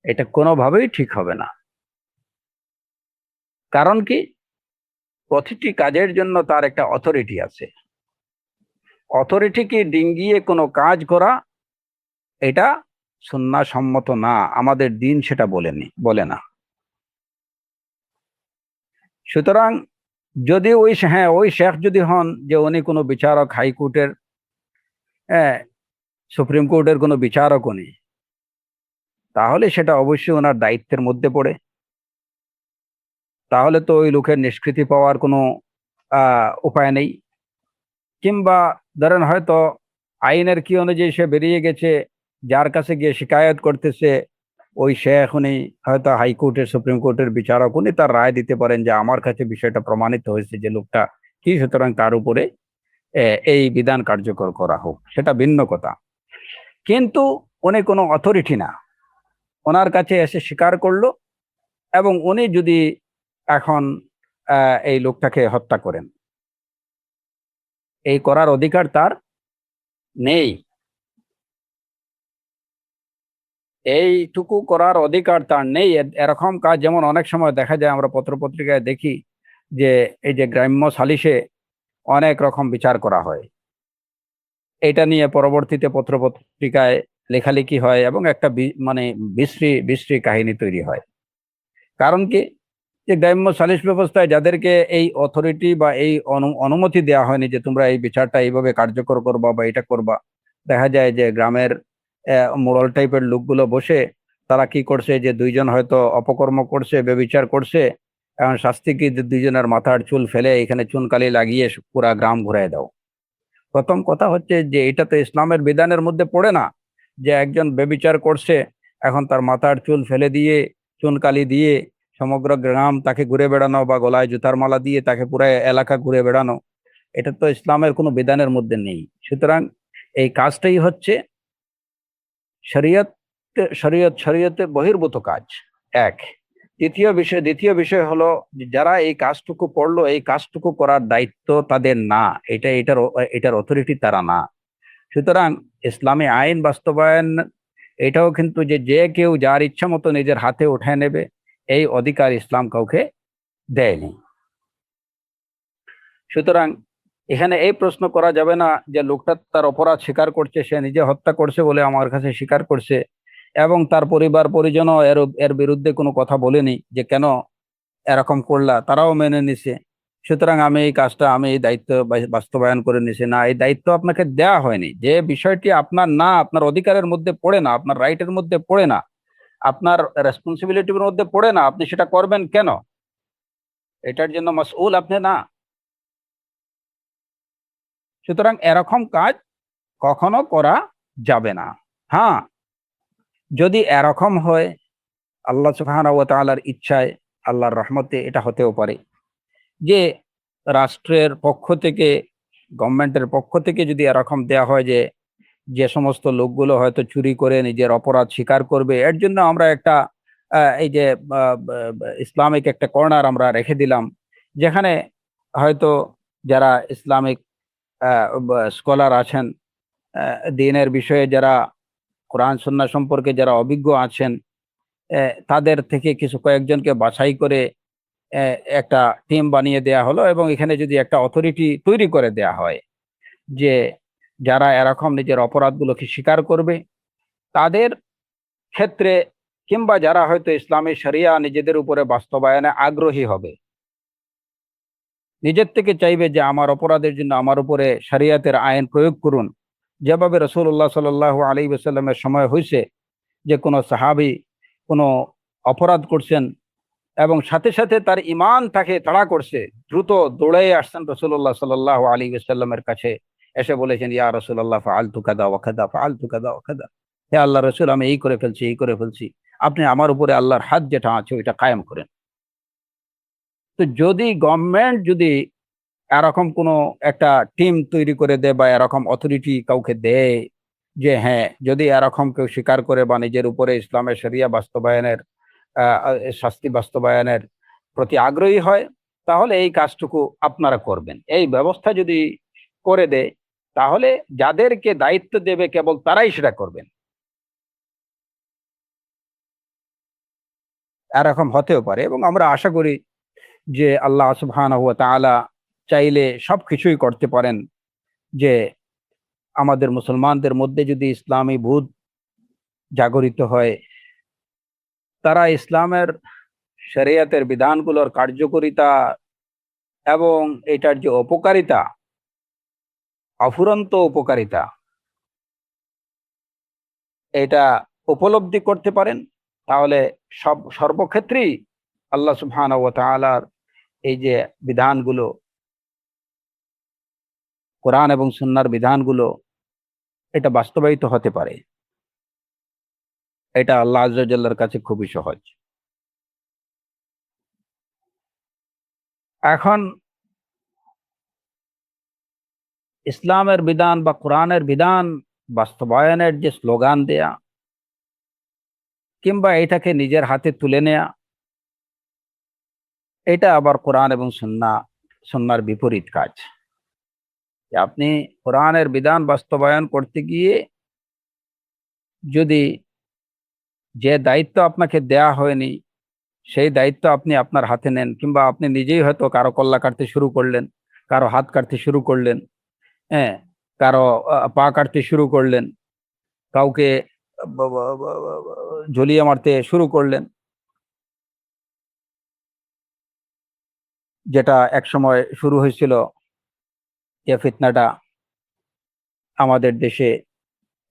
[SPEAKER 1] এটা কোনোভাবেই ঠিক হবে না। কারণ কি, প্রতিটি কাজের জন্য তার একটা অথরিটি আছে। অথরিটিকে ডিঙ্গিয়ে কোনো কাজ করা, এটা সুন্নাহ সম্মত না, আমাদের দিন সেটা বলে না। সুতরাং যদি ওই শেখ যদি হন যে উনি কোনো বিচারক, হাইকোর্টের, হ্যাঁ, সুপ্রিম কোর্টের কোনো বিচারক উনি, তাহলে সেটা অবশ্যই ওনার দায়িত্বের মধ্যে পড়ে। তাহলে তো ওই লোকের নিষ্কৃতি পাওয়ার কোনো উপায় নেই। কিংবা ধরেন হয়তো আইনের কি অনুযায়ী সে বেরিয়ে গেছে, যার কাছে গিয়ে শিকায়ত করতেছে ওই শেখ, উনি হয়তো হাইকোর্টের, সুপ্রিম কোর্টের বিচারক, উনি তার রায় দিতে পারেন যে আমার কাছে বিষয়টা প্রমাণিত হয়েছে যে লোকটা কি, সুতরাং তার উপরে এই বিধান কার্যকর করা হোক, সেটা ভিন্ন কথা। কিন্তু উনি কোনো অথরিটি না, ওনার কাছে এসে স্বীকার করলো এবং উনি যদি এখন এই লোকটাকে হত্যা করেন, এই করার অধিকার তার নেই। এইটুকু করার অধিকার তার নেই। এরকম কাজ যেমন অনেক সময় দেখা যায়, আমরা পত্রপত্রিকায় দেখি যে এই যে গ্রাম্য সালিশে অনেক রকম বিচার করা হয়, এটা নিয়ে পরবর্তীতে পত্রপত্রিকায় লেখালেখি হয় এবং একটা মানে বিশ্রী বিশ্রী কাহিনী তৈরি হয়। কারণ কি, যে গ্রাম্য সালিশ ব্যবস্থায় যাদেরকে এই অথরিটি বা এই অনুমতি দেওয়া হয়নি যে তোমরা এই বিচারটা এইভাবে কার্যকর করবা বা এটা করবা, দেখা যায় যে গ্রামের মোড়ল টাইপের লোকগুলো বসে তারা কি করছে, যে দুইজন হয়তো অপকর্ম করছে, ব্যভিচার করছে, এখন শাস্তি কি, দুইজনের মাথার চুল ফেলে এখানে চুনকালি লাগিয়ে পুরা গ্রাম ঘুরাই দাও। প্রথম কথা হচ্ছে যে এটা তো ইসলামের বিধানের মধ্যে পড়ে না, যে একজন ব্যভিচার করছে, এখন তার মাথার চুল ফেলে দিয়ে চুনকালি দিয়ে সমগ্র গ্রাম তাকে ঘুরে বেড়ানো বা গলায় জুতার মালা দিয়ে তাকে পুরো এলাকা ঘুরে বেড়ানো, এটা তো ইসলামের কোনো বিধানের মধ্যে নেই। সুতরাং এই কাজটাই হচ্ছে শরীয়ত শরীয়তে বহির্ভূত কাজ। এক। দ্বিতীয় বিষয় হলো যে যারা এই কাজটুকু করলো, এই কাজটুকু করার দায়িত্ব তাদের না, এটার অথরিটি তারা না। সুতরাং ইসলামী আইন বাস্তবায়ন এটাও কিন্তু যে কেউ যার ইচ্ছা মতো নিজের হাতে উঠে নেবে, এই অধিকার ইসলাম কাউকে দেয়নি। সুতরাং এখানে এই প্রশ্ন করা যাবে না যে লোকটা তার অপরাধ স্বীকার করছে, সে নিজে হত্যা করছে বলে আমার কাছে স্বীকার করছে, এবং তার পরিবার পরিজনও এর বিরুদ্ধে কোনো কথা বলেনি যে কেন এরকম করলা, তারাও মেনে নিছে, সুতরাং আমি এই কাজটা, আমি এই দায়িত্ব বাস্তবায়ন করে নিছি। না, এই দায়িত্ব আপনাকে দেয়া হয়নি। যে বিষয়টি আপনার না, আপনার অধিকারের মধ্যে পড়ে না, আপনার রাইটের মধ্যে পড়ে না, আপনার রেসপন্সিবিলিটির মধ্যে পড়ে না, আপনি সেটা করবেন কেন? এটার জন্য মাসউল আপনি না। সুতরাং এরকম কাজ কখনো করা যাবে না। হ্যাঁ, যদি এরকম হয় আল্লাহ সুবহানাহু ওয়া তাআলার ইচ্ছায়, আল্লাহর রহমতে এটা হতেও পারে যে রাষ্ট্রের পক্ষ থেকে, গভর্নমেন্টের পক্ষ থেকে যদি এরকম দেয়া হয় যে যে সমস্ত লোকগুলো হয়তো চুরি করে নিজের অপরাধ স্বীকার করবে, এর জন্য আমরা একটা এই যে ইসলামিক একটা কর্নার আমরা রেখে দিলাম, যেখানে হয়তো যারা ইসলামিক স্কলার আছেন, দ্বীনের বিষয়ে যারা, কোরআন সুন্নাহ সম্পর্কে যারা অভিজ্ঞ আছেন, তাদের থেকে কিছু কয়েকজনকে বাছাই করে একটা টিম বানিয়ে দেয়া হলো, এবং এখানে যদি একটা অথরিটি তৈরি করে দেয়া হয় যে যারা এরকম নিজের অপরাধগুলোকে স্বীকার করবে তাদের ক্ষেত্রে, কিংবা যারা হয়তো ইসলামী শরিয়া নিজেদের উপরে বাস্তবায়নে আগ্রহী হবে, নিজের থেকে চাইবে যে আমার অপরাধের জন্য আমার উপরে শরিয়াতের আইন প্রয়োগ করুন, যেভাবে রাসূলুল্লাহ সাল্লাল্লাহু আলাইহি ওয়াসাল্লামের সময় হয়েছে যে কোনো সাহাবী কোনো অপরাধ করছেন এবং সাথে সাথে তার ঈমান তাকে তাড়া করছে, দ্রুত দৌড়ে আসছেন রাসূলুল্লাহ সাল্লাল্লাহু আলাইহি ওয়াসাল্লামের কাছে, এসে বলেছেন, ইয়া রাসূলুল্লাহ ফাআলতু কাযা ওয়া কাযা, ফাআলতু কাযা ওয়া কাযা, হে আল্লাহর রাসূল, আমি এই করে ফেলছি, এই করে ফেলছি, আপনি আমার উপরে আল্লাহর হাদ যেটা আছে ওইটা কায়েম করেন। তো যদি গভর্নমেন্ট যদি এরকম কোনো একটা টিম তৈরি করে দেয় বা এরকম অথরিটি কাউকে দেয় যে হ্যাঁ, যদি এরকম কেউ স্বীকার করে বা নিজের উপরে ইসলামের শরিয়া বাস্তবায়নের, শাস্তি বাস্তবায়নের প্রতি আগ্রহী হয়, তাহলে এই কাজটুকু আপনারা করবেন, এই ব্যবস্থা যদি করে দেয়, তাহলে যাদেরকে দায়িত্ব দেবে কেবল তারাই সেটা করবেন। এরকম হতেও পারে, এবং আমরা আশা করি যে আল্লাহ সুবহানাহু ওয়া তাআলা চাইলে সবকিছুই করতে পারেন, যে আমাদের মুসলমানদের মধ্যে যদি ইসলামী বোধ জাগরিত হয়, তারা ইসলামের শরিয়তের বিধানগুলোর কার্যকারিতা এবং এটার যে উপকারিতা, অফুরন্ত উপকারিতা, এটা উপলব্ধি করতে পারেন, তাহলে সর্বক্ষেত্রেই আল্লাহ সুবহানাহু ওয়া তাআলার এই যে বিধানগুলো, কোরআন এবং সুন্নাহর বিধানগুলো, এটা বাস্তবায়িত হতে পারে। এটা আল্লাহ আযজা ওয়া জাল্লার কাছে খুবই সহজ। এখন ইসলামের বিধান বা কোরআনের বিধান বাস্তবায়নের যে স্লোগান দেয়া কিংবা এটাকে নিজের হাতে তুলে নেয়া, এটা আবার কোরআন এবং সুন্নাহর বিপরীত কাজ। যে আপনি কোরআনের বিধান বাস্তবায়ন করতে গিয়ে যদি যে দায়িত্ব আপনাকে দেয়া হয়নি সেই দায়িত্ব আপনি আপনার হাতে নেন, কিংবা আপনি নিজেই হয়তো কারো কল্লা কাটতে শুরু করলেন, কারো হাত কাটতে শুরু করলেন, হ্যাঁ, কারো পা কাটতে শুরু করলেন, কাউকে ঝুলিয়ে মারতে শুরু করলেন, যেটা একসময় শুরু হয়েছিল, যে ফিতনাটা আমাদের দেশে,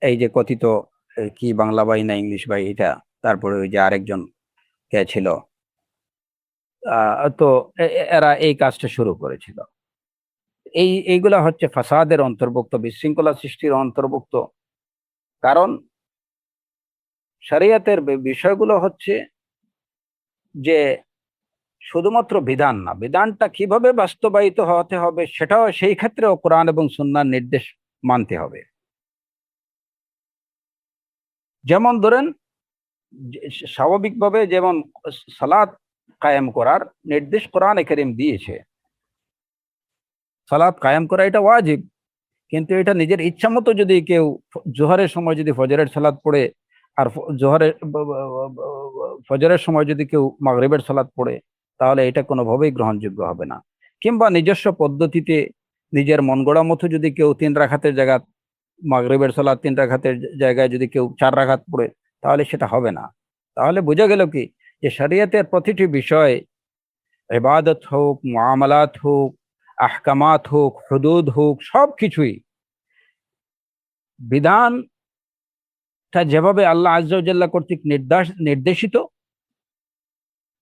[SPEAKER 1] এই যে কথিত কি বাংলা ভাই না ইংলিশ ভাই এটা, তারপরে ওই যে আরেকজন কে ছিল, তো এরা এই কাজটা শুরু করেছিল। এইগুলা হচ্ছে ফাসাদের অন্তর্ভুক্ত, বিশৃঙ্খলা সৃষ্টির অন্তর্ভুক্ত। কারণ শরিয়তের বিষয়গুলো হচ্ছে যে শুধুমাত্র বিধান না, বিধানটা কিভাবে বাস্তবায়িত হতে হবে সেটাও সেই ক্ষেত্রেও কোরআন এবং সুন্নাহর নির্দেশ মানতে হবে। যেমন ধরেন, স্বাভাবিকভাবে যেমন সালাত কায়েম করার নির্দেশ কোরআনে কারীম দিয়েছে, সালাত কায়েম করা এটা ওয়াজিব, কিন্তু এটা নিজের ইচ্ছা মতো যদি কেউ জোহরের সময় যদি ফজরের সালাত পড়ে, আর জোহরের ফজরের সময় যদি কেউ মাগরিবের সালাত পড়ে, তাহলে এটা কোনোভাবেই গ্রহণযোগ্য হবে না। কিংবা নিজস্ব পদ্ধতিতে নিজের মন গড়া মতো যদি কেউ 3 রাকাতের জায়গা মাগরিবের সালাত 3 রাকাতের জায়গায় যদি কেউ 4 রাকাত পড়ে, তাহলে সেটা হবে না। তাহলে বোঝা গেল কি, যে শরিয়তের প্রতিটি বিষয়, ইবাদত হোক, মুআমালাত হোক, আহকামাত হোক, হুদুদ হোক, সবকিছুই বিধানটা যেভাবে আল্লাহ আযজা ওয়া জাল্লা কর্তৃক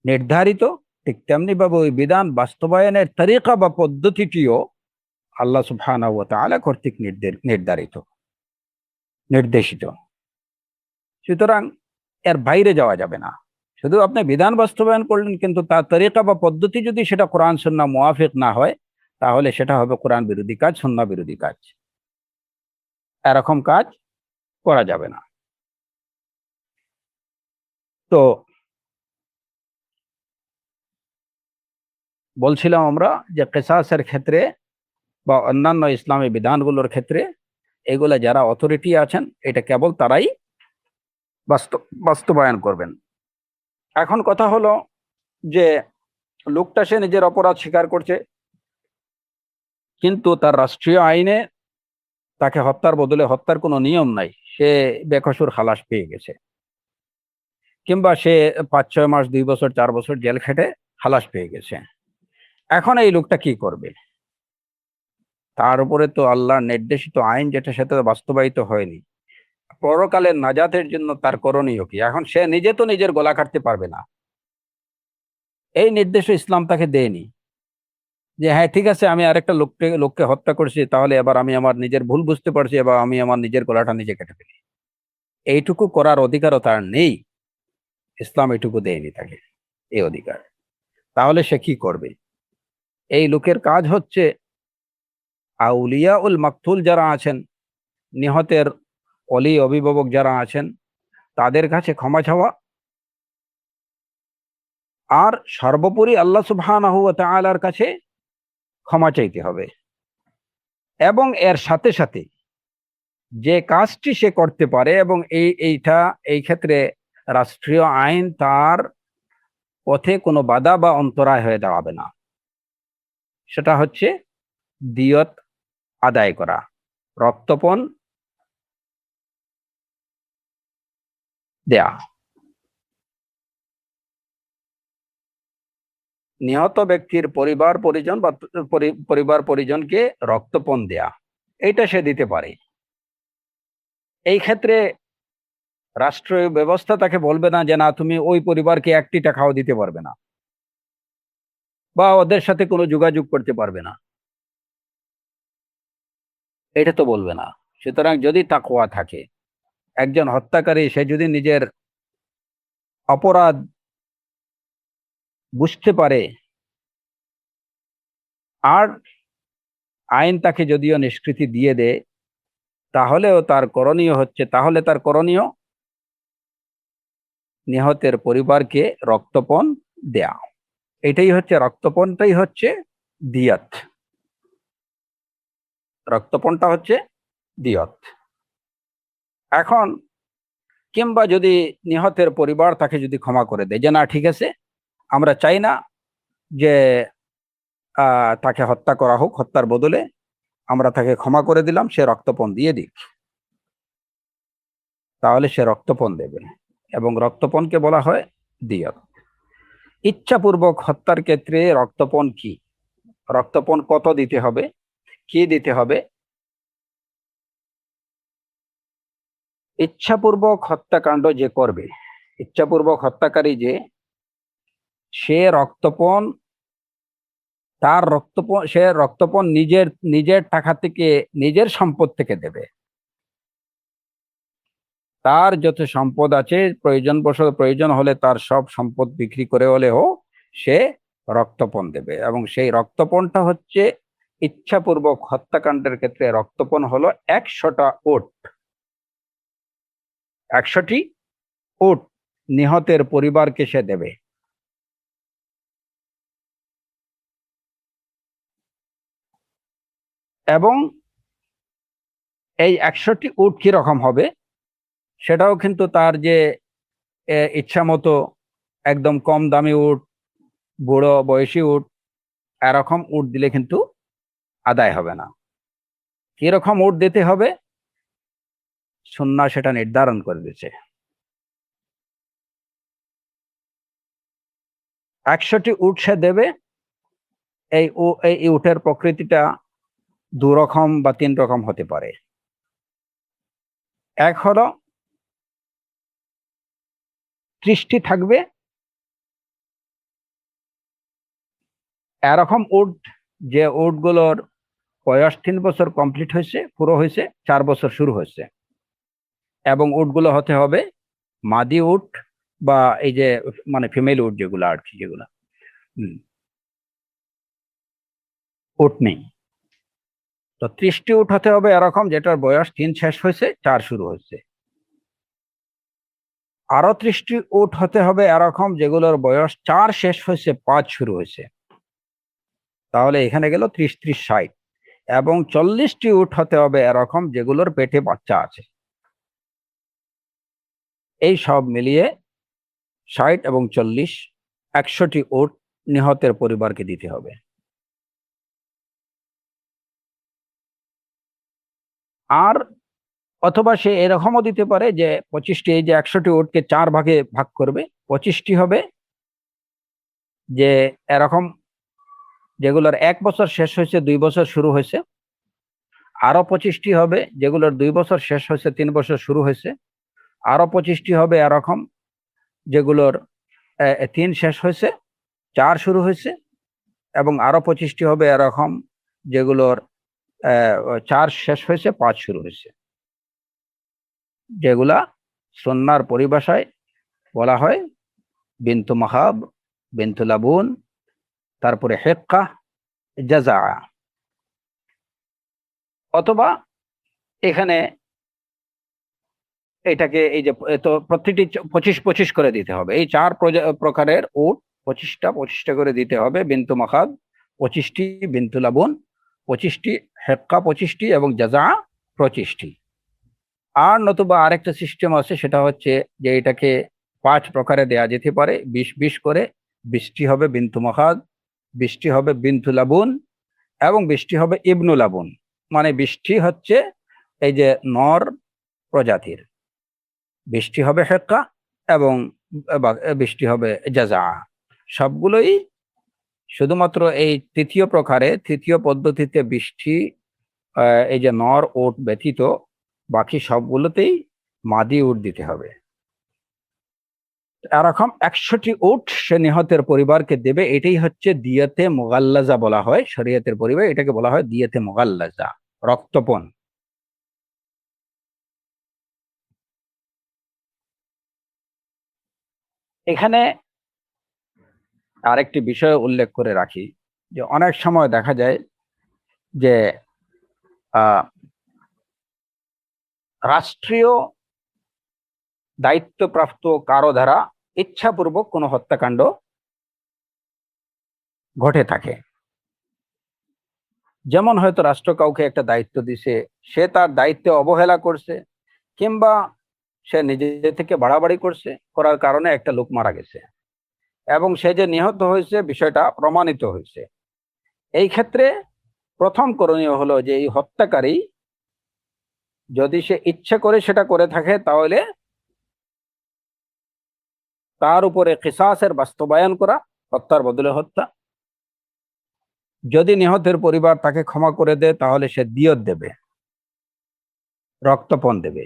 [SPEAKER 1] নির্ধারিত, ঠিক তেমনি ভাবে ওই বিধান বাস্তবায়নের তরিকা বা পদ্ধতিটিও আল্লাহ সুবহানাহু ওয়া তাআলা কর্তৃক নির্দেশিত। সুতরাং এর বাইরে যাওয়া যাবে না। শুধু আপনি বিধান বাস্তবায়ন করলেন, কিন্তু তার তরিকা বা পদ্ধতি যদি সেটা কোরআন সুন্নাহ মুওয়াফিক না হয়, তাহলে সেটা হবে কোরআন বিরোধী কাজ, সুন্নাহ বিরোধী কাজ। এরকম কাজ করা যাবে না। তো বলছিলাম আমরা যে কিসাসের ক্ষেত্রে বা অন্যান্য ইসলামী বিধানগুলোর ক্ষেত্রে এগুলা যারা অথরিটি আছেন, এটা কেবল তারাই বাস্তবায়ন করবেন। এখন কথা হলো যে লোকটা সে নিজের অপরাধ স্বীকার করছে, কিন্তু তার রাষ্ট্রীয় আইনে তাকে হত্যার বদলে হত্যার কোনো নিয়ম নাই, সে বেকসুর খালাস পেয়ে গেছে, কিংবা সে 5-6 মাস, 2 বছর, 4 বছর জেল খেটে খালাস পেয়ে গেছে। এখন এই লোকটা কি করবে? তার উপরে তো আল্লাহর নির্দেশিত আইন যেটা, সেটা বাস্তবায়িত হয়নি। পরকালের নাজাতের জন্য তার করণীয় কি? এখন সে নিজে তো নিজের গলা কাটতে পারবে না, এই নির্দেশ ইসলাম তাকে দেয়নি যে হ্যাঁ ঠিক আছে, আমি আরেকটা লোককে হত্যা করছি, তাহলে এবার আমি আমার নিজের ভুল বুঝতে পারছি, এবার আমি আমার নিজের গলাটা নিজে কেটে ফেলি। এইটুকু করার অধিকারও তার নেই, ইসলাম এটুকু দেয়নি তাকে এই অধিকার। তাহলে সে কি করবে? এই লোকের কাজ হচ্ছে আউলিয়া উল মাকতুল যারা আছেন, নিহতের অলি অভিভাবক যারা আছেন, তাদের কাছে ক্ষমা চাওয়া, আর সর্বোপরি আল্লাহ সুবহানাহু ওয়া তাআলার কাছে ক্ষমা চাইতে হবে। এবং এর সাথে সাথে যে কাজটি সে করতে পারে, এবং এই ক্ষেত্রে রাষ্ট্রীয় আইন তার পথে কোনো বাধা বা অন্তরায় হয়ে দাঁড়াবে না, সেটা হচ্ছে দিয়ত আদায় করা, রক্তপণ দেয়া। নিহত ব্যক্তির পরিবার পরিজনকে রক্তপণ দেয়া, এইটা সে দিতে পারে। এই ক্ষেত্রে রাষ্ট্রীয় ব্যবস্থা তাকে বলবে না যে না, তুমি ওই পরিবারকে 1টি টাকাও দিতে পারবে না, বা ওদের সাথে কোনো যোগাযোগ করতে পারবে না, এটা তো বলবে না। সুতরাং যদি তাকওয়া থাকে, একজন হত্যাকারী সে যদি নিজের অপরাধ বুঝতে পারে, আর আইন তাকে যদিও নিষ্কৃতি দিয়ে দেয়, তাহলে তার করণীয় নিহতের পরিবারকে রক্তপণ দেয়া। রক্তপণটাই হচ্ছে দিয়ত। রক্তপণটা হচ্ছে দিয়ত। এখন কিংবা যদি নিহতের পরিবার তাকে যদি ক্ষমা করে দেয় যে না ঠিক আছে, আমরা চাই না যে তাকে হত্যা করা হোক, হত্যার বদলে আমরা তাকে ক্ষমা করে দিলাম, সে রক্তপণ দিয়ে দিক, তাহলে সে রক্তপণ দেবে, এবং রক্তপণকে বলা হয় দিয়ত। ইচ্ছাপূর্বক হত্যার ক্ষেত্রে রক্তপণ কি? রক্তপণ কত দিতে হবে, কি দিতে হবে? ইচ্ছাপূর্বক হত্যাকাণ্ড যে করবে, ইচ্ছাপূর্বক হত্যাকারী যে, সে রক্তপণ নিজের টাকা থেকে, নিজের সম্পদ থেকে দেবে। তার যত সম্পদ আছে, প্রয়োজন হলে তার সব সম্পদ বিক্রি করে হলেও সে রক্তপণ দেবে। এবং সেই রক্তপণটা হচ্ছে, ইচ্ছাপূর্বক হত্যাকাণ্ডের ক্ষেত্রে রক্তপণ হলো 100টা উট। 100টি উট নিহতের পরিবারকে সে দেবে। এবং এই 100টি উট কি রকম হবে, সেটাও কিন্তু তার যে ইচ্ছা মতো, একদম কম দামি উট, বুড়ো বয়সী উট, এরকম উট দিলে কিন্তু আদায় হবে না। কিরকম উট দিতে হবে, সুন্নাহ সেটা নির্ধারণ করে দিয়েছে। 100টি উট সে দেবে। এই উটের প্রকৃতিটা 2 রকম বা 3 রকম হতে পারে। এক হলো 30টি থাকবে এরকম উট, যে উটগুলোর বয়স 3 বছর কমপ্লিট হয়েছে, পুরো হয়েছে, 4 বছর শুরু হয়েছে, এবং উটগুলো হতে হবে মাদি উট, বা এই যে মানে ফিমেল উট যেগুলো আর কি, যেগুলো উট নেই। তো 30টি উট হতে হবে এরকম যেটার বয়স 3 শেষ হয়েছে, 4 শুরু হয়েছে। আরো 30টি উট হতে হবে এরকম যেগুলোর বয়স 4 শেষ হয়েছে, 5 শুরু হয়েছে। তাহলে এখানে গেল 30, 30, 60। এবং 40টি উট হতে হবে এরকম যেগুলোর পেটে বাচ্চা আছে। এই সব মিলিয়ে 60 এবং 40, 100টি উট নিহতের পরিবারকে দিতে হবে। আর অথবা সে এরকমও দিতে পারে যে 25টি, এই যে 100টি উটকে 4 ভাগে ভাগ করবে, 25টি হবে যে এরকম যেগুলোর 1 বছর শেষ হয়েছে, 2 বছর শুরু হয়েছে। আরো 25টি হবে যেগুলোর 2 বছর শেষ হয়েছে, 3 বছর শুরু হয়েছে। আরো 25টি হবে এরকম যেগুলোর 3 শেষ হয়েছে, 4 শুরু হয়েছে। এবং আরো 25টি হবে এরকম যেগুলোর 4 শেষ হয়েছে, 5 শুরু হয়েছে, যেগুলা সুন্নাহর পরিভাষায় বলা হয় বিনতু মাহাব, বিনতু লাবুন, তারপরে হিক্কা, জাযা। অথবা এখানে এটাকে এই যে তো প্রতিটি 25-25 করে দিতে হবে। এই 4 প্রকারের উট 25টা 25টা করে দিতে হবে। বিনতু মাখাদ 25টি, বিনতু লাবুন 25টি, হিক্কা 25টি এবং জাযা 25টি। আর নতুবা আরেকটা সিস্টেম আছে, সেটা হচ্ছে যে এটাকে 5 প্রকারে দেয়া যেতে পারে। 20-20 করে 20টি হবে বিনতু মাখাদ, 20টি হবে বিনতু লাবুন এবং 20টি হবে ইবনু লাবুন। মানে 20টি হচ্ছে এই যে নর প্রজাতির, 20টি হবে হিক্কা এবং 20টি হবে জাযা। সবগুলোই শুধুমাত্র এই তৃতীয় প্রকারে, তৃতীয় পদ্ধতিতে 20টি এই যে নর উট ব্যতীত বাকি সবগুলোতেই মাদি উট দিতে হবে। এরকম 100টি উট সে নিহতের পরিবারকে দেবে। এটাই হচ্ছে দিয়াতে মুগাল্লাজা বলা হয় শরীয়তের পরিবার, এটাকে বলা হয় দিয়াতে মুগাল্লাজা, রক্তপণ। এখানে আরেকটি বিষয় উল্লেখ করে রাখি যে অনেক সময় দেখা যায় যে রাষ্ট্রীয় দায়িত্বপ্রাপ্ত কারো দ্বারা ইচ্ছাপূর্বক কোনো হত্যাকাণ্ড ঘটে থাকে। যেমন হয়তো রাষ্ট্র কাউকে একটা দায়িত্ব দিছে, সে তার দায়িত্বে অবহেলা করছে, কিংবা সে নিজে থেকে বাড়াবাড়ি করছে, করার কারণে একটা লোক মারা গেছে এবং সে যে নিহত হয়েছে বিষয়টা প্রমাণিত হয়েছে। এই ক্ষেত্রে প্রথম করণীয় হলো যে এই হত্যাকারী যদি সে ইচ্ছে করে সেটা করে থাকে, তাহলে তার উপরে কিসাসের বাস্তবায়ন করা, হত্যার বদলে হত্যা। যদি নিহতের পরিবার তাকে ক্ষমা করে দেয়, তাহলে সে দিয়ত দেবে, রক্তপণ দেবে।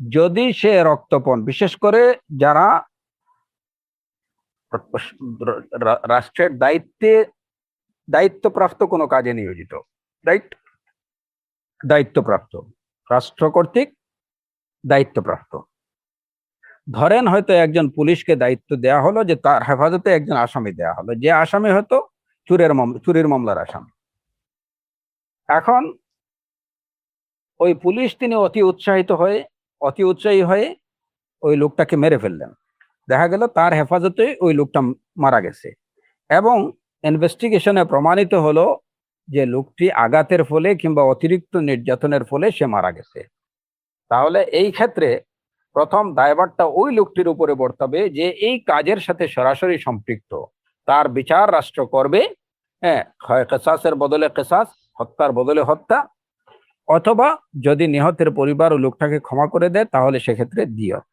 [SPEAKER 1] যদি সে রক্তপণ, বিশেষ করে যারা রাষ্ট্রের দায়িত্বপ্রাপ্ত কোনো কাজে নিয়োজিত, রাইট, দায়িত্বপ্রাপ্ত, রাষ্ট্র কর্তৃক দায়িত্বপ্রাপ্ত। ধরেন হয়তো একজন পুলিশকে দায়িত্ব দেয়া হলো যে তার হেফাজতে একজন আসামি দেয়া হলো, যে আসামি হয়তো চুরির মামলার আসামি। এখন ওই পুলিশ তিনি অতি উৎসাহী হয়ে ওই লোকটাকে মেরে ফেললেন। দেখা গেল তার হেফাজতে ওই লোকটা মারা গেছে এবং ইনভেস্টিগেশনে প্রমাণিত হলো যে লোকটি আঘাতের ফলে কিংবা অতিরিক্ত নির্যাতনের ফলে সে মারা গেছে। তাহলে এই ক্ষেত্রে প্রথম দায়ভারটা ওই লোকটির উপরে বর্তাবে যে এই কাজের সাথে সরাসরি সম্পৃক্ত। তার বিচার রাষ্ট্র করবে। হ্যাঁ, হয় কিসাসের বদলে কিসাস, হত্যার বদলে হত্যা, অথবা যদি নিহতের পরিবার ও লোকটাকে ক্ষমা করে দেয় তাহলে সেক্ষেত্রে দিয়ত।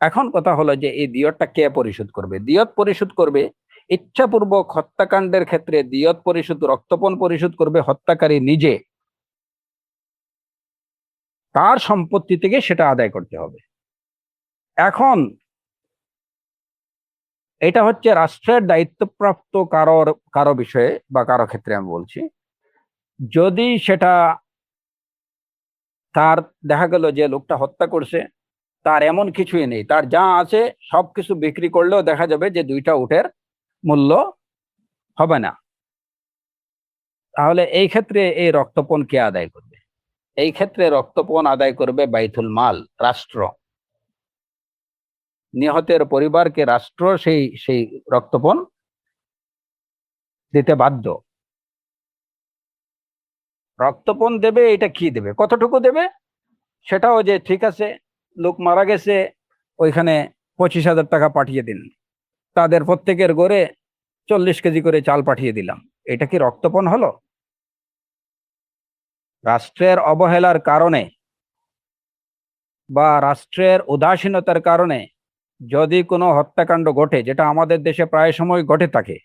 [SPEAKER 1] এখন কথা হলো যে এই দিয়তটা কে পরিশোধ করবে? দিয়ত পরিশোধ করবে ইচ্ছাপূর্বক হত্যাকাণ্ডের ক্ষেত্রে দিয়ত পরিশোধ, রক্তপণ পরিশোধ করবে হত্যাকারী নিজে। তার সম্পত্তি থেকে সেটা আদায় করতে হবে। এখন এটা হচ্ছে রাষ্ট্রের দায়িত্বপ্রাপ্ত কারো বিষয়ে বা কারো ক্ষেত্রে আমি বলছি। যদি সেটা তার দেখা গেল যে লোকটা হত্যা করছে, তার এমন কিছুই নেই, তার যা আছে সবকিছু বিক্রি করলেও দেখা যাবে যে 2টা উটের মূল্য হবে না, তাহলে এই ক্ষেত্রে এই রক্তপণ কে আদায় করবে? এই ক্ষেত্রে রক্তপণ আদায় করবে বাইতুল মাল, রাষ্ট্র। নিহতের পরিবারকে রাষ্ট্র সেই সেই রক্তপণ দিতে বাধ্য। রক্তপণ দেবে, এটা কি দেবে, কতটুকু দেবে? সেটাও যে ঠিক আছে, লোক মারা গেছে, ওইখানে 25,000 টাকা পাঠিয়ে দিন, তাদের প্রত্যেকের গড়ে 40 কেজি করে চাল পাঠিয়ে দিলাম, এটা কি রক্তপণ হলো? রাষ্ট্রের অবহেলার কারণে বা রাষ্ট্রের উদাসীনতার কারণে যদি কোনো হত্যাকাণ্ড ঘটে, যেটা আমাদের দেশে প্রায় সময় ঘটে থাকে,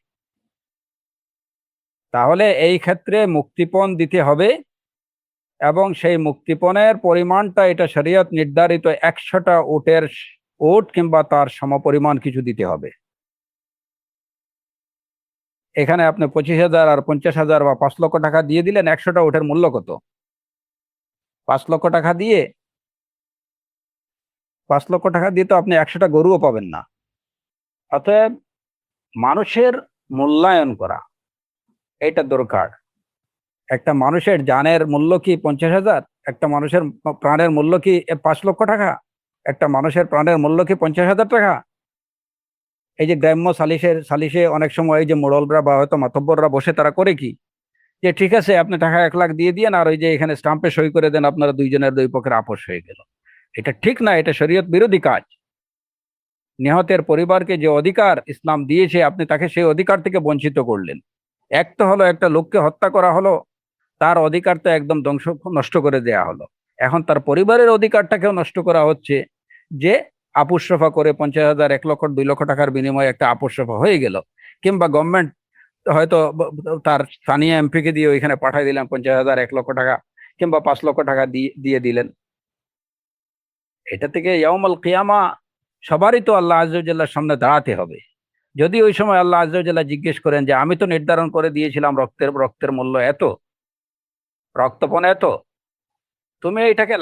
[SPEAKER 1] তাহলে এই ক্ষেত্রে মুক্তিপণ দিতে হবে, এবং সেই মুক্তিপণের পরিমাণটা এটা শরীয়ত নির্ধারিত 100টা উট কিংবা তার সমপরিমাণ কিছু দিতে হবে। এখানে আপনি 25,000 আর 50,000 বা 5 লক্ষ টাকা দিয়ে দিলেন, 100টা উটের মূল্য কত? 5 লক্ষ টাকা দিয়ে 5 লক্ষ টাকা দিয়ে তো আপনি 100টা গরুও পাবেন না। অতএব মানুষের মূল্যায়ন করা এটা দরকার। একটা মানুষের জানের মূল্য কি 50,000? একটা মানুষের প্রাণের মূল্য কি 5 লক্ষ টাকা? একটা মানুষের প্রাণের মূল্য কি 50,000 টাকা? এই যে গ্রাম্য সালিশে অনেক সময় এই যে মোড়লরা বা হয়তো মাতব্বররা বসে, তারা করে কি, যে ঠিক আছে আপনি টাকা 1 লাখ দিয়ে দিয়েন, আর ওই যে এখানে স্টাম্পে সই করে দেন, আপনারা দুইজনের দুই পক্ষের আপোষ হয়ে গেল। এটা ঠিক না, এটা শরীয়ত বিরোধী কাজ। নিহতের পরিবারকে যে অধিকার ইসলাম দিয়েছে, আপনি তাকে সেই অধিকার থেকে বঞ্চিত করলেন। এক তো হলো একটা লোককে হত্যা করা হলো, তার অধিকার তো একদম নষ্ট করে দেয়া হলো। এখন তার পরিবারের অধিকারটাকেও নষ্ট করা হচ্ছে, যে আপোষ রফা করে 50,000, 1 লক্ষ, 2 লক্ষ টাকার বিনিময়ে একটা আপোষ রফা হয়ে গেল, কিংবা গভর্নমেন্ট হয়তো তার স্থানীয় এমপিকে দিয়ে ওইখানে পাঠিয়ে দিলেন 50,000, 1 লক্ষ টাকা কিংবা 5 লক্ষ টাকা দিয়ে দিলেন। এটা থেকে ইয়াউমুল কিয়ামা সবারই তো আল্লাহ আযজা ওয়া জাল্লার সামনে দাঁড়াতে হবে। যদি ওই সময় আল্লাহ আযজা ওয়া জাল্লা জিজ্ঞেস করেন যে আমি তো নির্ধারণ করে দিয়েছিলাম রক্তের মূল্য এত, রক্তপণ এত, তুমি এটাকে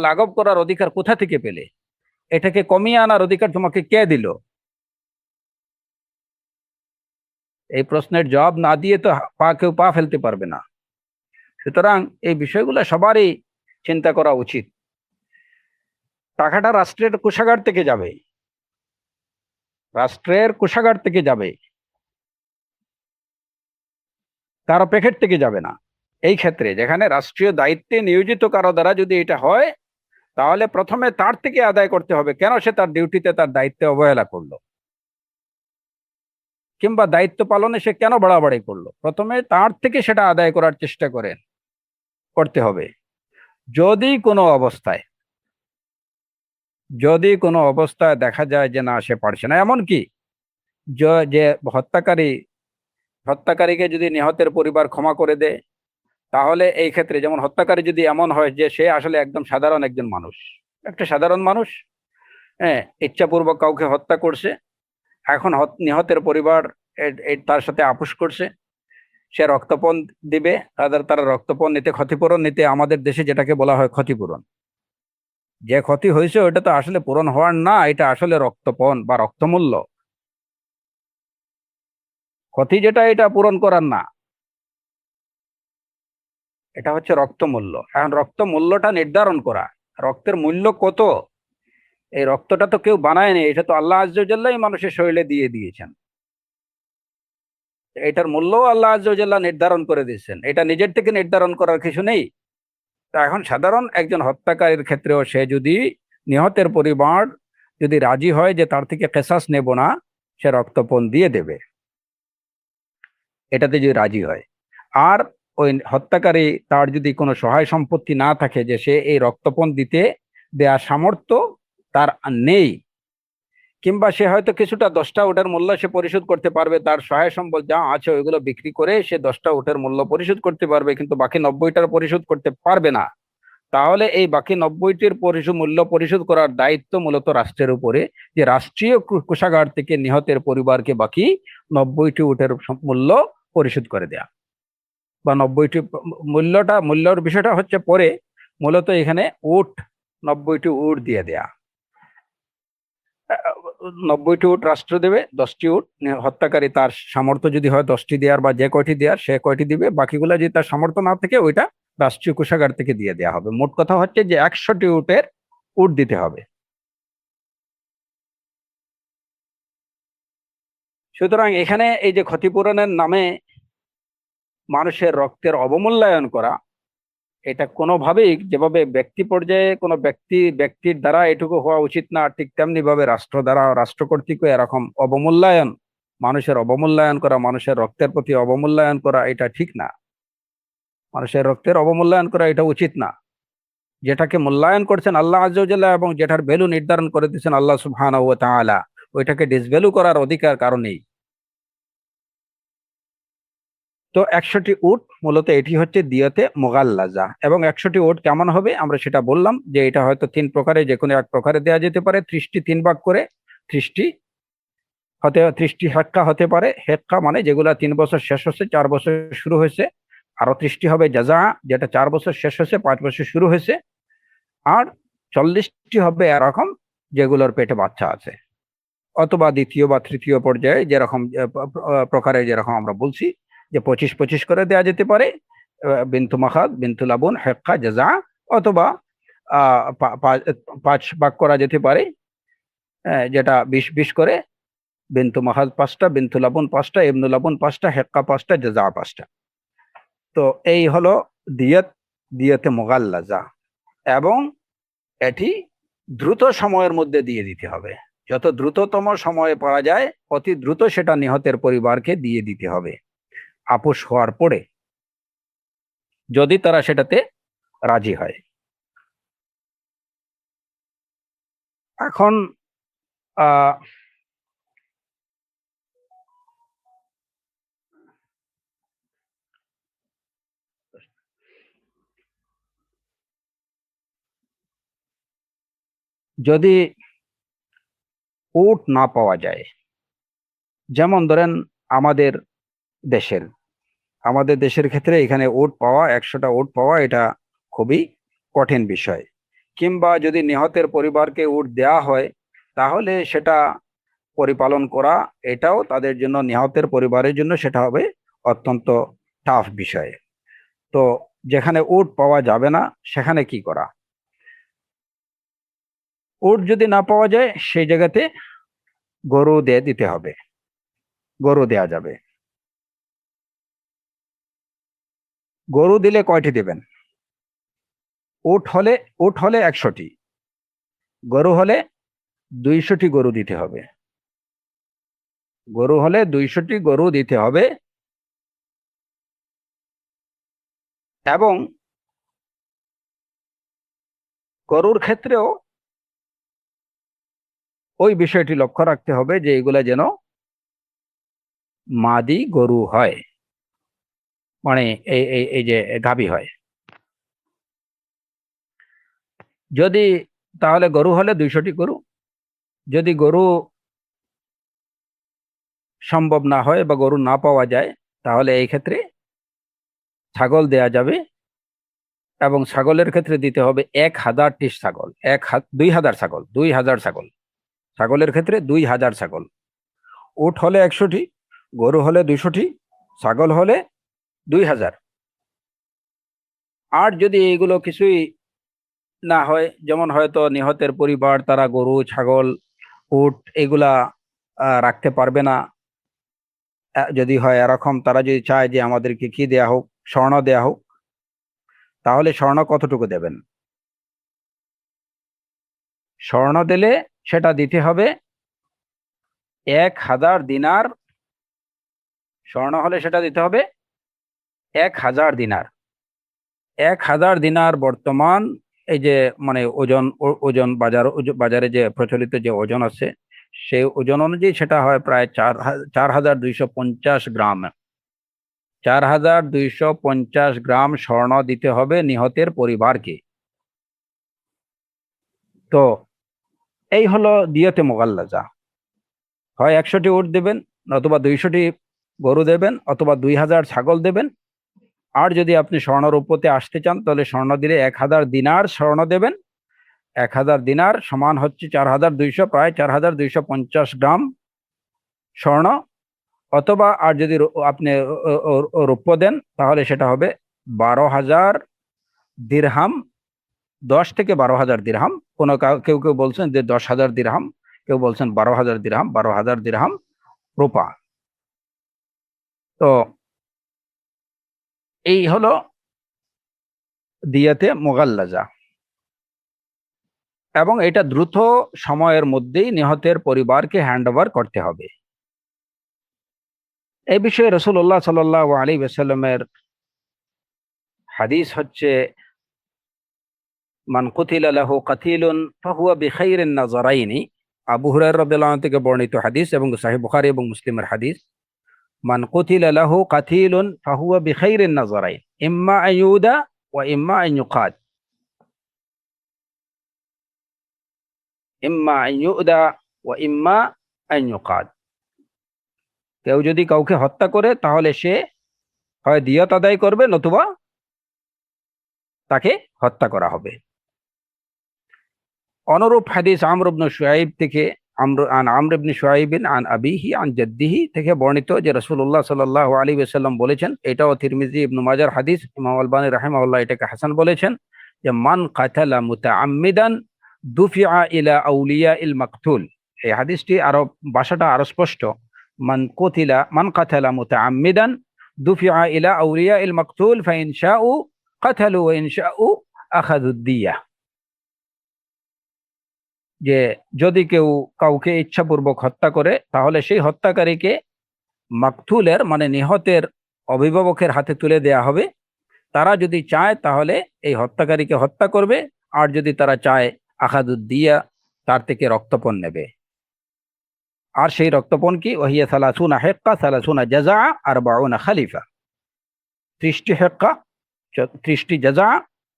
[SPEAKER 1] লাঘব করার অধিকার কোথা থেকে পেলে? এটাকে কমিয়ে আনার অধিকার তোমাকে কে দিল? এই প্রশ্নের জবাব না দিয়ে তো কেউ পা ফেলতে পারবে না। সুতরাং এই বিষয়গুলো সবারই চিন্তা করা উচিত। টাকাটা রাষ্ট্রের কোষাগার থেকে যাবে, রাষ্ট্রের কোষাগার থেকে যাবে, কারো প্যাকেট থেকে যাবে না। এই ক্ষেত্রে যেখানে রাষ্ট্রীয় দায়িত্বে নিয়োজিত কারো দ্বারা যদি এটা হয়, তাহলে প্রথমে তার থেকে আদায় করতে হবে, কেন সে তার ডিউটিতে তার দায়িত্বে অবহেলা করলো, কিংবা দায়িত্ব পালনে সে কেন বাড়াবাড়ি করলো, প্রথমে তার থেকে সেটা আদায় করার চেষ্টা করতে হবে। যদি কোনো অবস্থায় দেখা যায় যে না, সে পারছে না, এমনকি যে হত্যাকারীকে যদি নিহতের পরিবার ক্ষমা করে দেয়, তাহলে এই ক্ষেত্রে যেমন হত্যাকারী যদি এমন হয় যে সে আসলে একদম সাধারণ একজন মানুষ, একটা সাধারণ মানুষ, হ্যাঁ, ইচ্ছাপূর্বক কাউকে হত্যা করছে, এখন নিহতের পরিবার তার সাথে আপোষ করছে, সে রক্তপণ দিবে, তারা রক্তপণ নিতে, ক্ষতিপূরণ নিতে, আমাদের দেশে যেটাকে বলা হয় ক্ষতিপূরণ। যে ক্ষতি হয়েছে ওটা তো আসলে পূরণ হওয়ার না, এটা আসলে রক্তপণ বা রক্তমূল্য। ক্ষতি যেটা, এটা পূরণ করার না, এটা হচ্ছে রক্তমূল্য। এখন রক্তমূল্যটা নির্ধারণ করা, রক্তের মূল্য কত, এই রক্তটা তো কেউ বানায়নি, এটা তো আল্লাহ আযজা ওয়া জাল্লাই মানুষের শরীরে দিয়ে দিয়েছেন। এটার মূল্য আল্লাহ আযজা ওয়া জাল্লা নির্ধারণ করে দিয়েছেন, এটা নিজের থেকে নির্ধারণ করার কিছু নেই। তা এখন সাধারণ একজন হত্যাকারীর ক্ষেত্রেও সে যদি, নিহতের পরিবার যদি রাজি হয় যে তার থেকে কিসাস নেব না, সে রক্তপণ দিয়ে দেবে, এটাতে যদি রাজি হয়। আর ওই হত্যাকারী, তার যদি কোনো সহায় সম্পত্তি না থাকে যে সে এই রক্তপণ দিতে দেওয়ার সামর্থ্য তার নেই, কিংবা সে হয়তো কিছুটা 10টা উটের মূল্য সে পরিশোধ করতে পারবে, তার সহায় সম্পদ যা আছে ওইগুলো বিক্রি করে সে 10টা উটের মূল্য পরিশোধ করতে পারবে, কিন্তু বাকি 90টার পরিশোধ করতে পারবে না, তাহলে এই বাকি 90টির মূল্য পরিশোধ করার দায়িত্ব মূলত রাষ্ট্রের উপরে, যে রাষ্ট্রীয় কোষাগার থেকে নিহতের পরিবারকে বাকি 90টি উটের মূল্য পরিশোধ করে দেয়া, বা 90টি মূল্যর বিষয়টা হচ্ছে পরে, মূলত এখানে উট 90টি উট দিয়ে দেয়া। 90টি উট রাষ্ট্র দেবে, 10টি উট হত্যাকারী তার সামর্থ্য যদি হয় 10টি দেওয়ার বা যে কয়টি দেওয়ার সে কয়টি দিবে, বাকিগুলো যদি তার সামর্থ্য না থাকে ওইটা রাষ্ট্রীয় কোষাগার থেকে দিয়ে দেওয়া হবে। মোট কথা হচ্ছে যে 100টি উটের উট দিতে হবে। সুতরাং এখানে এই যে ক্ষতিপূরণের নামে মানুষের রক্তের অবমূল্যায়ন করা, এটা কোনোভাবেই, যেভাবে ব্যক্তি পর্যায়ে কোনো ব্যক্তির দ্বারা এটুকু হওয়া উচিত না, ঠিক তেমনি ভাবে রাষ্ট্র দ্বারা, রাষ্ট্র কর্তৃক এরকম অবমূল্যায়ন, মানুষের অবমূল্যায়ন করা, মানুষের রক্তের প্রতি অবমূল্যায়ন করা, এটা ঠিক না। মানুষের রক্তের অবমূল্যায়ন করা এটা উচিত না। যেটাকে মূল্যায়ন করছেন আল্লাহ আযজা ওয়া জাল্লা এবং যেটার ভ্যালু নির্ধারণ করে দিয়েছেন আল্লাহ সুবহানাহু ওয়া তাআলা, ওইটাকে ডিসভ্যালু করার অধিকার কারো নেই। তো 100টি উট মূলত এটি হচ্ছে দিয়তে মুগাল্লাজা। এবং 100টি উট কেমন হবে আমরা সেটা বললাম, যে এটা হয়তো 3 প্রকারে, যে কোনো এক প্রকারে দেওয়া যেতে পারে। 30টি 3 ভাগ করে, 30টি হেক্কা হতে পারে। হেক্কা মানে যেগুলা 3 বছর শেষ হচ্ছে, 4 বছর শুরু হয়েছে। আরো 30টি হবে জাজা, যেটা 4 বছর শেষ হয়েছে, 5 বছর শুরু হয়েছে। আর 40টি হবে এরকম যেগুলোর পেটে বাচ্চা আছে, অথবা দ্বিতীয় বা তৃতীয় পর্যায়ে যেরকম প্রকারে, যেরকম আমরা বলছি যে 25-25 করে দেওয়া যেতে পারে, বিন্তু মাখাদ, বিন্তু লাবুন, হেক্কা, জাজা, অথবা 5 ভাগ করা যেতে পারে, যেটা 20-20 করে, বিন্তু মাখাদ 5টা, বিন্তু লাবুন 5টা, ইবনু লাবুন 5টা, হেক্কা 5টা, জাজা 5টা। তো এই হলো দিয়তে মুগাল্লাজা। এবং এটি দ্রুত সময়ের মধ্যে দিয়ে দিতে হবে, যত দ্রুততম সময়ে পাওয়া যায় অতি দ্রুত সেটা নিহতের পরিবারকে দিয়ে দিতে হবে, আপোষ হওয়ার পরে, যদি তারা সেটাতে রাজি হয়। এখন যদি উট না পাওয়া যায়, যেমন ধরেন আমাদের দেশের ক্ষেত্রে এখানে উট পাওয়া, 100টা উট পাওয়া, এটা খুবই কঠিন বিষয়। কিংবা যদি নিহতের পরিবারকে উট দেয়া হয়, তাহলে সেটা পরিপালন করা, এটাও তাদের জন্য, নিহতের পরিবারের জন্য সেটা হবে অত্যন্ত টাফ বিষয়। তো যেখানে উট পাওয়া যাবে না সেখানে কি করা? উট যদি না পাওয়া যায় সেই জায়গাতে গরু দিতে হবে, গরু দেয়া যাবে। গরু দিলে কয়টি দেবেন? উট হলে 100টি, গরু হলে 200টি গরু দিতে হবে। গরু হলে 200টি গরু দিতে হবে। এবং গরুর ক্ষেত্রেও ওই বিষয়টি লক্ষ্য রাখতে হবে যে এগুলা যেন মাদি গরু হয়, মানে এই যে গাভী হয়। যদি তাহলে গরু হলে 200টি গরু। যদি গরু সম্ভব না হয় বা গরু না পাওয়া যায়, তাহলে এই ক্ষেত্রে ছাগল দেয়া যাবে। এবং ছাগলের ক্ষেত্রে দিতে হবে 1000টি ছাগল, 2000 ছাগল, 2000 ছাগল। ছাগলের ক্ষেত্রে 2000 ছাগল। উট হলে 100টি, গরু হলে 200টি, ছাগল হলে 2000। আর যদি এগুলো কিছুই না হয়, যেমন হয়তো নিহতের পরিবার তারা গরু, ছাগল, উট এগুলা রাখতে পারবে না, যদি হয় এরকম, তারা যদি চায় যে আমাদেরকে কি দেয়া হোক, স্বর্ণ দেয়া হোক, তাহলে স্বর্ণ কতটুকু দেবেন? স্বর্ণ দিলে সেটা দিতে হবে 1000 দিনার। স্বর্ণ হলে সেটা দিতে হবে 1000 দিনার। 1000 দিনার বর্তমান এই যে মানে ওজন বাজারে যে প্রচলিত যে ওজন আছে, সেই ওজন অনুযায়ী সেটা হয় প্রায় 4250 গ্রাম। 4250 গ্রাম স্বর্ণ দিতে হবে নিহতের পরিবারকে। তো এই হলো দিয়তে মোগাল্লাজা। হয় 100টি উট দেবেন, অথবা 200টি গরু দেবেন, অথবা 2000 ছাগল দেবেন। আর যদি আপনি স্বর্ণ রূপতে আসতে চান তাহলে স্বর্ণ দিলে 1000 দিনার স্বর্ণ দেবেন। 1000 দিনার সমান হচ্ছে 4200, প্রায় 4250 গ্রাম স্বর্ণ। অথবা আর যদি আপনি রৌপ্য দেন তাহলে সেটা হবে 12,000 দিরহাম, 10 থেকে 12,000 দিরহাম। কেউ কেউ বলছেন যে 10,000 দিরহাম, কেউ বলছেন 12,000 দিরহাম, 12,000 দিরহাম রূপা। তো এই হলো দিয়াতে মোগাল্লাজা, এবং এটা দ্রুত সময়ের মধ্যেই নিহতের পরিবারকে হ্যান্ড ওভার করতে হবে। এই বিষয়ে রাসূলুল্লাহ সাল্লাল্লাহু আলাইহি ওয়াসাল্লামের হাদিস হচ্ছে, মান কুতিলা লাহু কাতিলুন ফাহুয়া বিখাইরিন নাজারাইনি। আবু হুরায়রা রাদিয়াল্লাহু আনহু থেকে বর্ণিত হাদিস এবং সহিহ বুখারী এবং মুসলিমের হাদিস। মান কুতিলা লাহু কাতিলুন ফাহুয়া বিখাইরিন নাজারাইন, ইম্মা আইয়ুদা ওয়া ইম্মা আন ইউকাদ, ইম্মা আন ইউদা ওয়া ইম্মা আন ইউকাদ। কেউ যদি কাউকে হত্যা করে তাহলে সে হয় দিয়ত আদায় করবে, নতুবা তাকে হত্যা করা হবে। অনুরূপ হাদিস আমর ইবনে শুআইব থেকে, আমর ইবনে শুআইব আন আবিহি আন জাদ্দিহি থেকে বর্ণিত যে রাসূলুল্লাহ সাল্লাল্লাহু আলাইহি ওয়াসাল্লাম বলেছেন, এটাও তিরমিজি, ইবনে মাজাহর হাদিস, ইমাম আলবানী রাহিমাহুল্লাহ এটাকে হাসান বলেছেন, যে মান কাতালা মুতাআম্মিদান দুফিআ ইলা আউলিয়া ইল মাকতুল। এই হাদিসটি আরো ভাষাটা আরো স্পষ্ট, মান কাতালা মুতাআম্মিদান দুফিআ ইলা আউলিয়া ইল মাকতুল ফাইন শাউ কাতালু ওয়া ইন শাউ আখাযুদ দিয়া। যে যদি কেউ কাউকে ইচ্ছাপূর্বক হত্যা করে তাহলে সেই হত্যাকারীকে মাকতুলের মানে নিহতের অভিভাবকের হাতে তুলে দেয়া হবে। তারা যদি চায় তাহলে এই হত্যাকারীকে হত্যা করবে, আর যদি তারা চায় আখাদুদ্দিয়া, তার থেকে রক্তপণ নেবে। আর সেই রক্তপণ কি? ওয়াহিয়া সালাসুনা হেক্কা সালাসুনা জাজা আরবাউনা খালিফা। 30টি হেক্কা, 30টি জাজা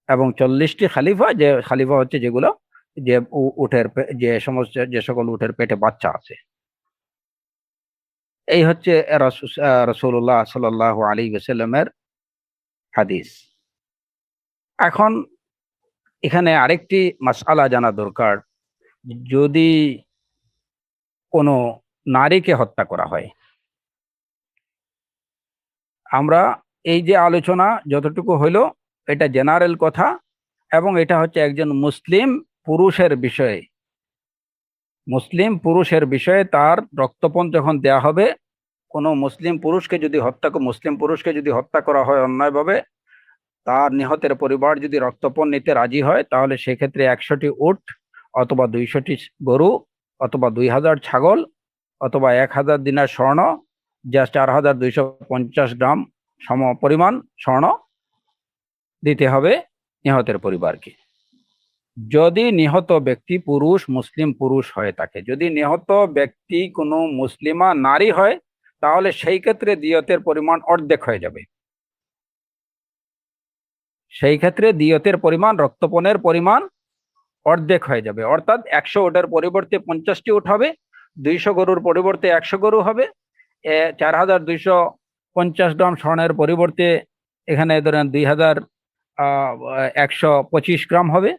[SPEAKER 1] এবং 40টি খালিফা। যে খালিফা হচ্ছে যেগুলো যে উটের যে সকল উটের পেটে বাচ্চা আছে। এই হচ্ছে রাসূলুল্লাহ সাল্লাল্লাহু আলাইহি ওয়াসাল্লামের হাদিস। এখন এখানে আরেকটি মাসআলা জানা দরকার, যদি কোনো নারীকে হত্যা করা হয়, আমরা এই যে আলোচনা যতটুকু হইল এটা জেনারেল কথা, এবং এটা হচ্ছে একজন মুসলিম পুরুষের বিষয়ে। মুসলিম পুরুষের বিষয়ে তার রক্তপণ যখন দেয়া হবে, কোনো মুসলিম পুরুষকে যদি হত্যা করা হয় অন্যায়ভাবে, তার নিহতের পরিবার যদি রক্তপণ নিতে রাজি হয় তাহলে সেক্ষেত্রে 100টি উট, অথবা 200টি গরু, অথবা 2000 ছাগল, অথবা 1000 দিনার স্বর্ণ, যা 4250 গ্রাম সম পরিমাণ স্বর্ণ দিতে হবে নিহতের পরিবারকে। যদি নিহত ব্যক্তি মুসলিম পুরুষ হয়ে থাকে, যদি নিহত ব্যক্তি কোনো মুসলিমা নারী হয় তাহলে সেই ক্ষেত্রে দিয়তের পরিমাণ অর্ধেক হয়ে যাবে। সেই ক্ষেত্রে দিয়তের পরিমাণ, রক্তপণের পরিমাণ অর্ধেক হয়ে যাবে। অর্থাৎ 100 উটের পরিবর্তে 50টি উট হবে, 200 গরুর পরিবর্তে 100 গরু হবে, 4250 গ্রাম স্বর্ণের পরিবর্তে এখানে ধরেন 2125 গ্রাম হবে,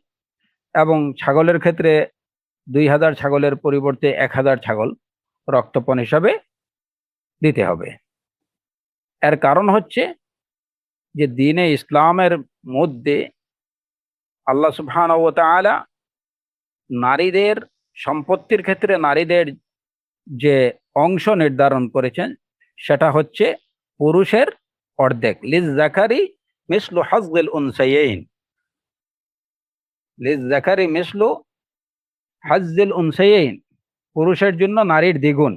[SPEAKER 1] এবং ছাগলের ক্ষেত্রে 2000 ছাগলের পরিবর্তে 1000 ছাগল রক্তপণ হিসাবে দিতে হবে। এর কারণ হচ্ছে যে দ্বীনে ইসলামের মধ্যে আল্লাহ সুবহানাহু ওয়া তাআলা নারীদের সম্পত্তির ক্ষেত্রে নারীদের যে অংশ নির্ধারণ করেছেন সেটা হচ্ছে পুরুষের অর্ধেক। লিয-যাকারি মিসলু হাযযিল উনসায়াইন, লিয-যাকারি মিসলু হাযযিল উনসায়াইন, পুরুষের জন্য নারীর দ্বিগুণ,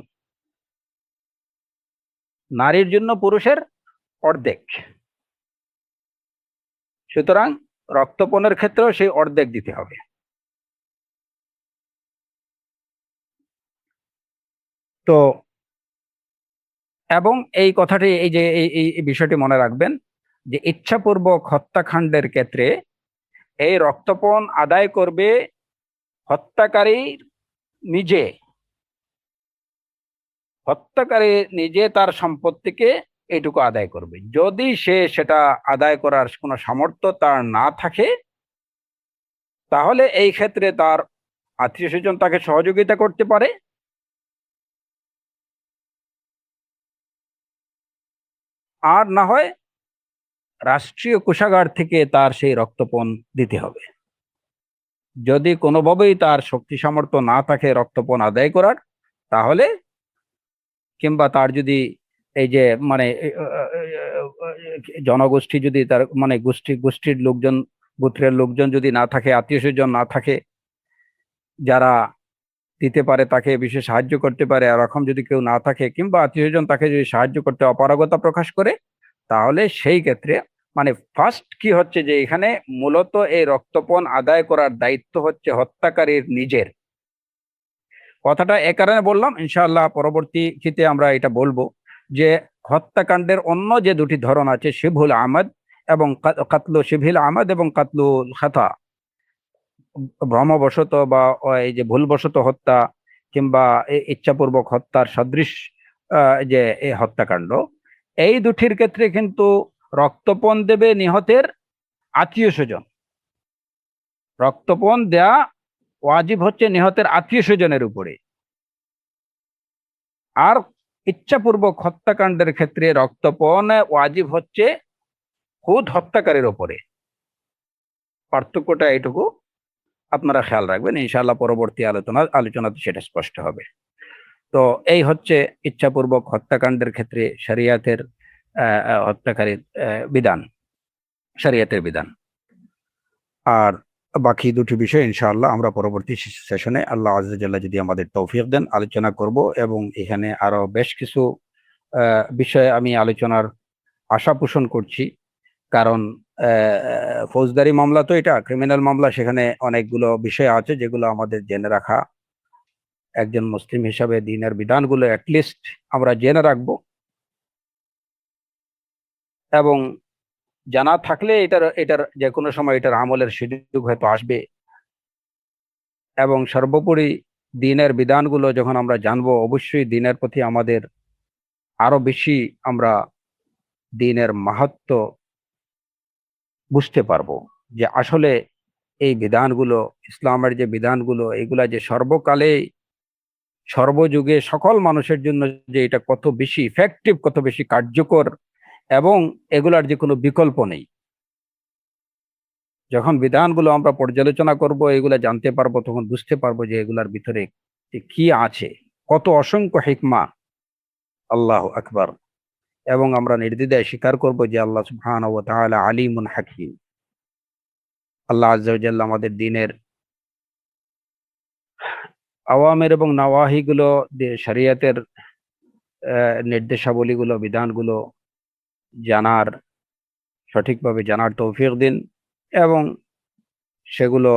[SPEAKER 1] নারীর জন্য পুরুষের অর্ধেক। সুতরাং রক্তপণের ক্ষেত্রেও সেই অর্ধেক দিতে হবে। তো এবং এই কথাটি, এই যে এই বিষয়টি মনে রাখবেন যে ইচ্ছাপূর্বক হত্যাকাণ্ডের ক্ষেত্রে এই রক্তপণ আদায় করবে হত্যাকারী নিজে নিজে তার সম্পত্তিকে এইটুকু আদায় করবে। যদি সে সেটা আদায় করার কোনো সামর্থ্য তার না থাকে, তাহলে এই ক্ষেত্রে তার আত্মীয় স্বজন তাকে সহযোগিতা করতে পারে, আর না হয় রাষ্ট্রীয় কোষাগার থেকে তার সেই রক্তপণ দিতে হবে। যদি কোনোভাবেই তার শক্তি সামর্থ্য না থাকে রক্তপণ আদায় করার, তাহলে কিংবা তার যদি এই যে মানে জনগোষ্ঠী যদি তার মানে গোষ্ঠীর লোকজন, গোত্রের লোকজন যদি না থাকে, আত্মীয় স্বজন না থাকে যারা দিতে পারে, তাকে বিশেষ সাহায্য করতে পারে, এরকম যদি কেউ না থাকে, কিংবা আত্মীয় স্বজন তাকে যদি সাহায্য করতে অপারগতা প্রকাশ করে, তাহলে সেই ক্ষেত্রে মানে ফার্স্ট কি হচ্ছে যে এখানে মূলত এই রক্তপণ আদায় করার দায়িত্ব হচ্ছে হত্যাকারীর নিজের। কথাটা এ কারণে বললাম, ইনশাআল্লাহ পরবর্তীতে আমরা এটা বলবো যে হত্যাকাণ্ডের অন্য যে দুটি ধরন আছে, শিবহুল আমাদ এবং কাতলু শিবহিল আমাদ এবং কাতলুল খাতা, ভ্রমবশত বা এই যে ভুলবশত হত্যা কিংবা ইচ্ছাপূর্বক হত্যার সদৃশ যে এই হত্যাকাণ্ড, এই দুটির ক্ষেত্রে কিন্তু রক্তপণ দেবে নিহতের আত্মীয় স্বজন। রক্তপণ দেয়া ওয়াজিব হচ্ছে নিহতের আত্মীয় স্বজনের উপরে। আর ইচ্ছাপূর্বক হত্যাকাণ্ডের ক্ষেত্রে রক্তপণ ওয়াজিব হচ্ছে খুদ হত্যাকারীর ওপরে। পার্থক্যটা এইটুকু আপনারা খেয়াল রাখবেন, ইনশাআল্লাহ পরবর্তী আলোচনাতে সেটা স্পষ্ট হবে। তো এই হচ্ছে ইচ্ছাপূর্বক হত্যাকাণ্ডের ক্ষেত্রে শরিয়াতের হত্যাকারীর বিধান, শরিয়াতের বিধান। আর বাকি দুটি বিষয় ইনশাআল্লাহ আমরা পরবর্তী সেশনে আল্লাহ আযজা জাল্লা যদি আমাদের তৌফিক দেন আলোচনা করব। এবং এখানে আরো বেশ কিছু বিষয়ে আমি আলোচনার আশা পোষণ করছি, কারণ ফৌজদারি মামলা তো এটা ক্রিমিনাল মামলা, সেখানে অনেকগুলো বিষয় আছে যেগুলো আমাদের জেনে রাখা, একজন মুসলিম হিসাবে দ্বীনের বিধানগুলো অ্যাটলিস্ট আমরা জেনে রাখবো, এবং জানা থাকলে এটার যে কোনো সময় এটার আমলের সুযোগ হয়তো আসবে। এবং সর্বোপরি দ্বীনের বিধানগুলো যখন আমরা জানবো, অবশ্যই দ্বীনের প্রতি আমাদের আরো বেশি আমরা দ্বীনের মাহাত্ম্য বুঝতে পারবো, যে আসলে এই বিধানগুলো, ইসলামের যে বিধানগুলো, এগুলা যে সর্বকালে সর্বযুগে সকল মানুষের জন্য যে এটা কত বেশি ইফেক্টিভ, কত বেশি কার্যকর, এবং এগুলার যে কোনো বিকল্প নেই। যখন বিধানগুলো আমরা পর্যালোচনা করব, এগুলা জানতে পারবো, তখন বুঝতে পারবো যে এগুলার ভিতরে কি আছে, কত অসংখ্য হিকমা। আল্লাহু আকবার। এবং আমরা নির্দ্বিধায় স্বীকার করব যে আল্লাহ সুবহানাহু ওয়া তাআলা আলিমুন হাকীম। আল্লাহ আযজা ওয়া জাল্লা আমাদের দ্বীনের আওয়ামির এবং নাওয়াহিগুলো, শরিয়াতের নির্দেশাবলীগুলো, বিধানগুলো সঠিকভাবে জানার তৌফিক দিন, এবং সেগুলো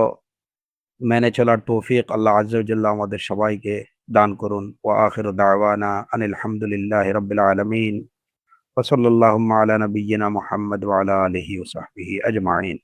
[SPEAKER 1] মেনে চলার তৌফিক আল্লাহ আযজা ওয়া জাল্লা আমাদের সবাইকে দান করুন। ওয়া আখিরু দাওয়ানা আনিল হামদুলিল্লাহি রাব্বিল আলামিন ওয়া সাল্লাল্লাহু আলা নাবিয়্যিনা মুহাম্মদ ওয়া আলা আলিহি ওয়া সাহবিহি আজমাইন।